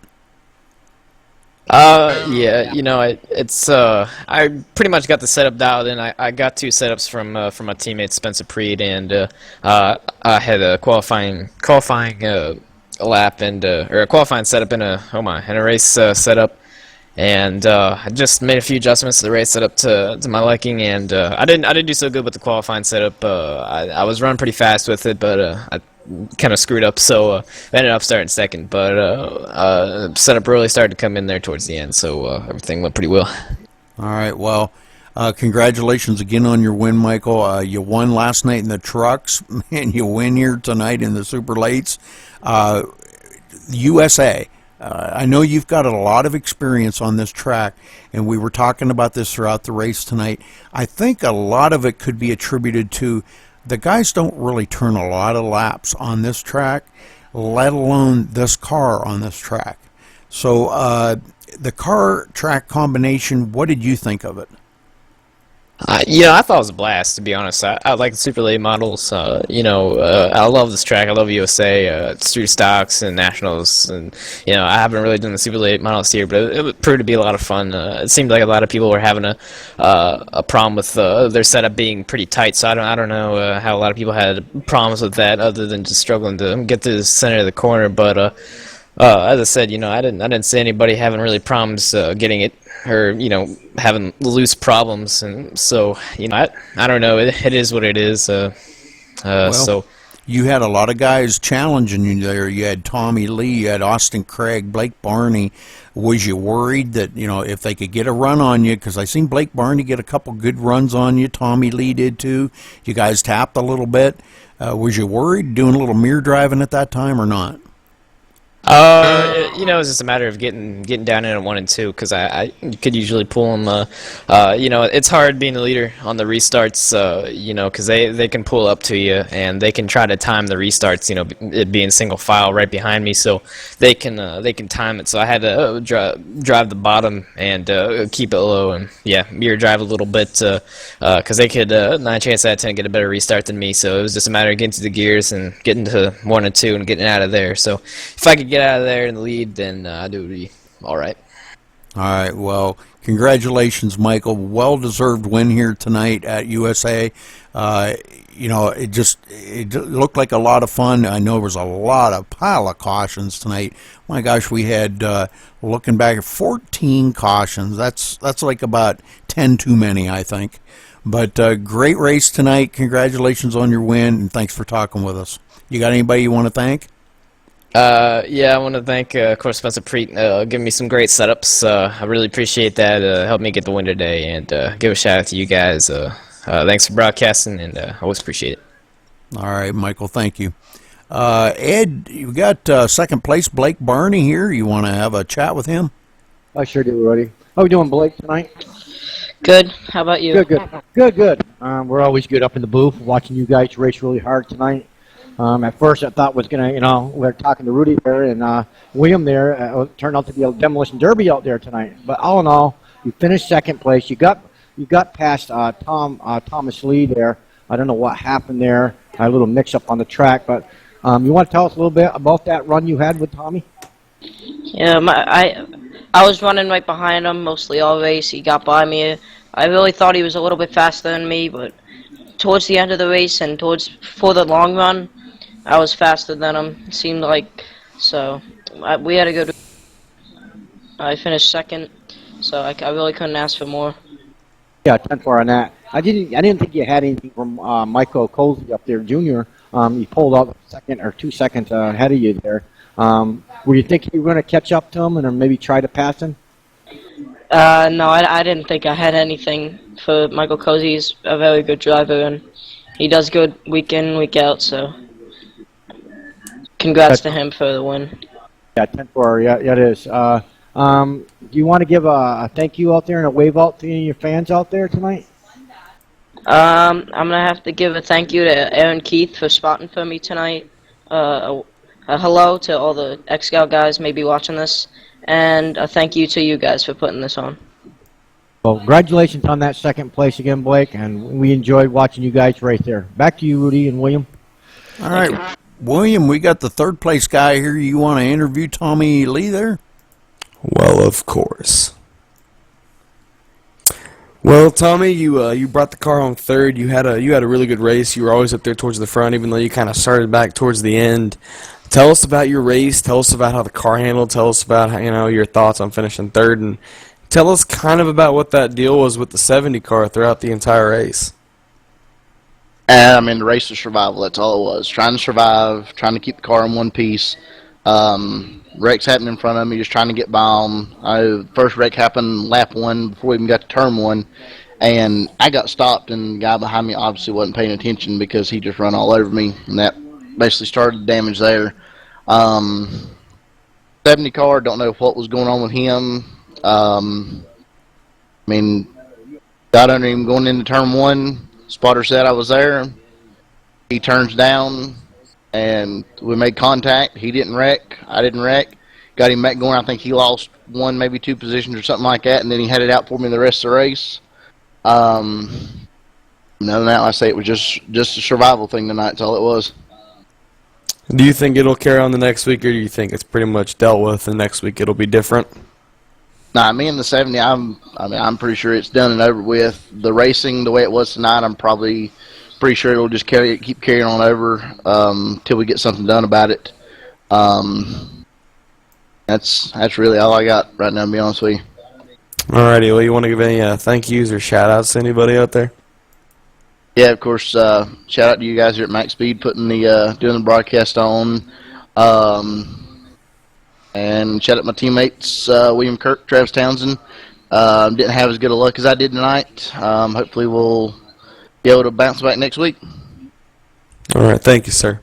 Yeah, it's I pretty much got the setup dialed in. I got two setups from my teammate Spencer Preed, and I had a qualifying lap and or a qualifying setup in a race setup, and I just made a few adjustments to the race setup to my liking, and I didn't do so good with the qualifying setup. I was running pretty fast with it, but I kind of screwed up, so I ended up starting second, but setup really started to come in there towards the end, so everything went pretty well. All right, well, congratulations again on your win, Michael. You won last night in the trucks, and you win here tonight in the super lates. USA, I know you've got a lot of experience on this track, and we were talking about this throughout the race tonight. I think a lot of it could be attributed to the guys don't really turn a lot of laps on this track, let alone this car on this track. So the car track combination, what did you think of it? I thought it was a blast, to be honest. I like the super late models. I love this track. I love USA. It's through stocks and nationals, and I haven't really done the super late models here, but it proved to be a lot of fun. It seemed like a lot of people were having a problem with their setup being pretty tight. So I don't know how a lot of people had problems with that, other than just struggling to get to the center of the corner. But as I said, I didn't see anybody having really problems getting it, or having loose problems, and so I don't know. It is what it is. So you had a lot of guys challenging you there. You had Tommy Lee, you had Austin Craig, Blake Barney. Was you worried that if they could get a run on you? Because I seen Blake Barney get a couple good runs on you. Tommy Lee did too. You guys tapped a little bit. Was you worried doing a little mirror driving at that time or not? It was just a matter of getting down in at 1 and 2, because I could usually pull them. It's hard being the leader on the restarts, because they can pull up to you and they can try to time the restarts. It being single file right behind me, so they can time it. So I had to drive the bottom and keep it low, and mirror drive a little bit, because they could 9 chance out of 10 get a better restart than me. So it was just a matter of getting to the gears and getting to 1 and 2 and getting out of there. So if I could get out of there in the lead, then I do be all right. All right. Well, congratulations, Michael. Well-deserved win here tonight at USA. It looked like a lot of fun. I know there was a pile of cautions tonight. My gosh, we had looking back at 14 cautions. That's like about 10 too many, I think. But great race tonight. Congratulations on your win, and thanks for talking with us. You got anybody you want to thank? Yeah, I want to thank, of course, Spencer Preet, giving me some great setups. I really appreciate that. Helped me get the win today, and give a shout out to you guys. Thanks for broadcasting, and I always appreciate it. All right, Michael, thank you. Ed, you got second place Blake Barney here. You want to have a chat with him? I sure do, Rudy. How we doing, Blake, tonight? Good. How about you? Good. We're always good up in the booth, watching you guys race really hard tonight. At first, I thought was gonna, we were talking to Rudy there and William there. It turned out to be a demolition derby out there tonight. But all in all, you finished second place. You got past Thomas Lee there. I don't know what happened there. A little mix-up on the track, but you want to tell us a little bit about that run you had with Tommy? Yeah, I was running right behind him mostly all race. He got by me. I really thought he was a little bit faster than me, but towards the end of the race and for the long run, I was faster than him. It seemed like so. We had a good. I finished second, so I really couldn't ask for more. Yeah, 10-4 on that. I didn't think you had anything from Michael Cozy up there, Jr. He pulled out second or 2 seconds ahead of you there. Were you thinking you were going to catch up to him and or maybe try to pass him? No, I didn't think I had anything for Michael Cozy. He's a very good driver, and he does good week in, week out, so congrats to him for the win. Yeah, 10-4, yeah, it is. Do you want to give a thank you out there and a wave out to any of your fans out there tonight? I'm going to have to give a thank you to Aaron Keith for spotting for me tonight. A hello to all the X-Scout guys maybe watching this, and a thank you to you guys for putting this on. Well, congratulations on that second place again, Blake, and we enjoyed watching you guys race there. Back to you, Rudy and William. All right, William, we got the third place guy here. You want to interview Tommy Lee there? Well, of course. Well, Tommy, you brought the car home third. You had a really good race. You were always up there towards the front, even though you kind of started back towards the end. Tell us about your race. Tell us about how the car handled. Tell us about your thoughts on finishing third, and tell us kind of about what that deal was with the 70 car throughout the entire race. I mean, the race of survival. That's all it was. Trying to survive, trying to keep the car in one piece. Wrecks happened in front of me, just trying to get by them. The first wreck happened lap one before we even got to turn one, and I got stopped, and the guy behind me obviously wasn't paying attention because he just run all over me, and that basically started the damage there. 70 car, don't know what was going on with him. I mean, got under him going into turn one. Spotter said I was there. He turns down, and we made contact. He didn't wreck. I didn't wreck. Got him back going. I think he lost one, maybe two positions or something like that, and then he had it out for me the rest of the race. Other than that, I say it was just a survival thing tonight. That's all it was. Do you think it'll carry on the next week, or do you think it's pretty much dealt with and next week it'll be different? Nah, me and the 70, I'm pretty sure it's done and over with. The racing, the way it was tonight, I'm probably pretty sure it'll just keep carrying on over till we get something done about it. That's really all I got right now, to be honest with you. Alrighty, well, you want to give any thank yous or shout outs to anybody out there? Yeah, of course. Shout out to you guys here at MaxSpeed putting the doing the broadcast on, and shout out to my teammates William Kirk, Travis Townsend. Didn't have as good a luck as I did tonight. Hopefully, we'll be able to bounce back next week. All right, thank you, sir,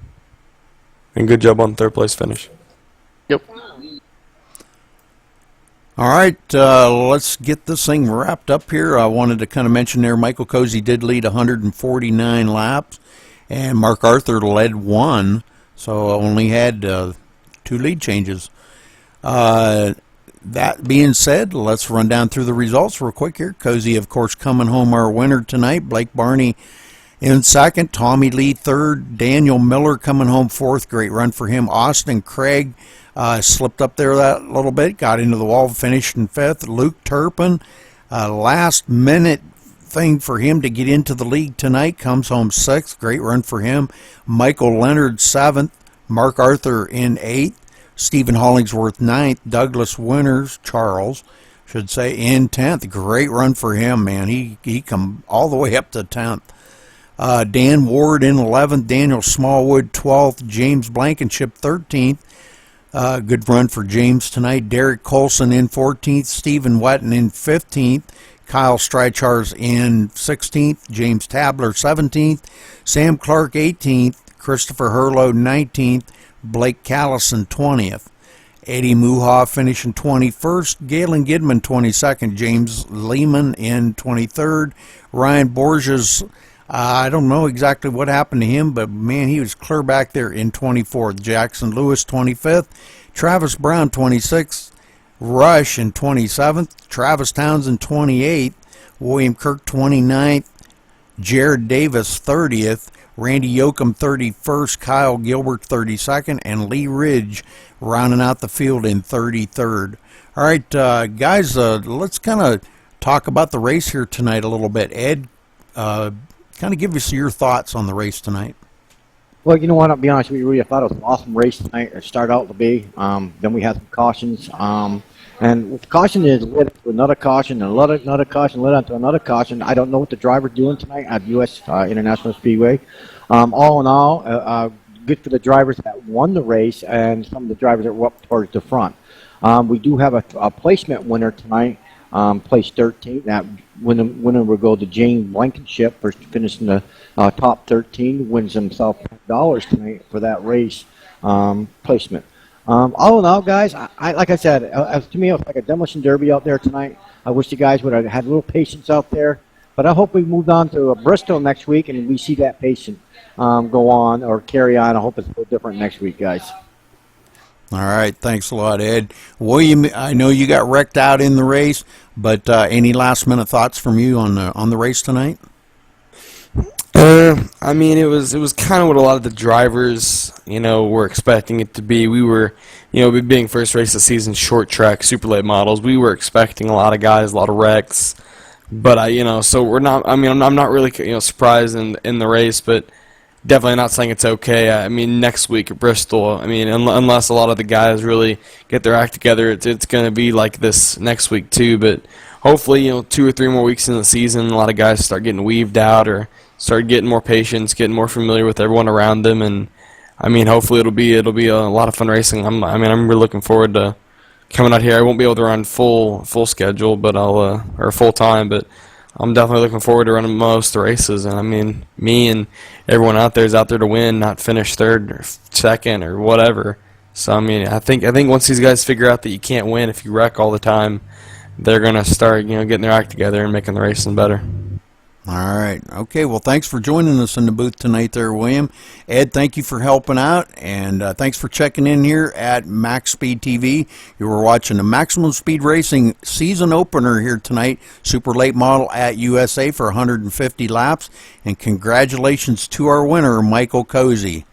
and good job on the third place finish. Yep. All right, let's get this thing wrapped up here. I wanted to kind of mention there, Michael Cozy did lead 149 laps, and Mark Arthur led one, so only had 2 lead changes. That being said, let's run down through the results real quick here. Cozy, of course, coming home our winner tonight. Blake Barney in second. Tommy Lee third. Daniel Miller coming home fourth. Great run for him. Austin Craig slipped up there that little bit, got into the wall, finished in fifth. Luke Turpin, last minute thing for him to get into the league tonight, comes home sixth. Great run for him. Michael Leonard seventh. Mark Arthur in eighth. Stephen Hollingsworth ninth. Douglas Winters, Charles should say, in 10th. Great run for him, man. He come all the way up to 10th. Dan Ward in 11th. Daniel Smallwood 12th. James Blankenship 13th. Good run for James tonight. Derek Colson in 14th, Stephen Wetton in 15th, Kyle Streichars in 16th, James Tabler 17th, Sam Clark 18th, Christopher Herlow 19th, Blake Callison 20th. Eddie Muha finishing 21st, Galen Gidman 22nd, James Lehman in 23rd, Ryan Borges, I don't know exactly what happened to him, but man, he was clear back there in 24th, Jackson Lewis 25th, Travis Brown 26th, Rush in 27th, Travis Townsend 28th, William Kirk 29th, Jared Davis 30th, Randy Yoakum 31st, Kyle Gilbert 32nd, and Lee Ridge rounding out the field in 33rd. All right, guys, let's kind of talk about the race here tonight a little bit. Ed, kind of give us your thoughts on the race tonight. Well, you know what? I'll be honest with you, Rudy. I thought it was an awesome race tonight. It started out to be. Then we had some cautions. And with caution is led to another caution, and another caution led on to another caution. I don't know what the driver's doing tonight at U.S. International Speedway. All in all, good for the drivers that won the race and some of the drivers that were up towards the front. We do have a placement winner tonight, place 13. That winner will go to James Blankenship for finishing the top 13. Wins himself $5 tonight for that race placement. All in all, guys, I like I said, to me, it was like a demolition derby out there tonight. I wish you guys would have had a little patience out there. But I hope we moved on to Bristol next week and we see that patience go on or carry on. I hope it's a little different next week, guys. All right, thanks a lot, Ed. William, I know you got wrecked out in the race, but any last-minute thoughts from you on the race tonight? I mean, it was kind of what a lot of the drivers, were expecting it to be. We were, being first race of the season, short track, super late models, we were expecting a lot of guys, a lot of wrecks. But so we're not. I mean, I'm not really, surprised in the race, but definitely not saying it's okay. I mean, next week at Bristol, I mean, unless a lot of the guys really get their act together, it's going to be like this next week too. But hopefully, 2 or 3 more weeks in the season, a lot of guys start getting weaved out or start getting more patience, getting more familiar with everyone around them, and I mean, hopefully it'll be a lot of fun racing. I'm really looking forward to coming out here. I won't be able to run full schedule, but or full time, but I'm definitely looking forward to running most of the races. And I mean, me and everyone out there is out there to win, not finish third or second or whatever. So I mean, I think once these guys figure out that you can't win if you wreck all the time, they're gonna start getting their act together and making the racing better. All right. Okay, well, thanks for joining us in the booth tonight there, William. Ed, thank you for helping out, and thanks for checking in here at MaxSpeedTV. You were watching the Maximum Speed Racing season opener here tonight, super late model at USA for 150 laps, and congratulations to our winner, Michael Cozy.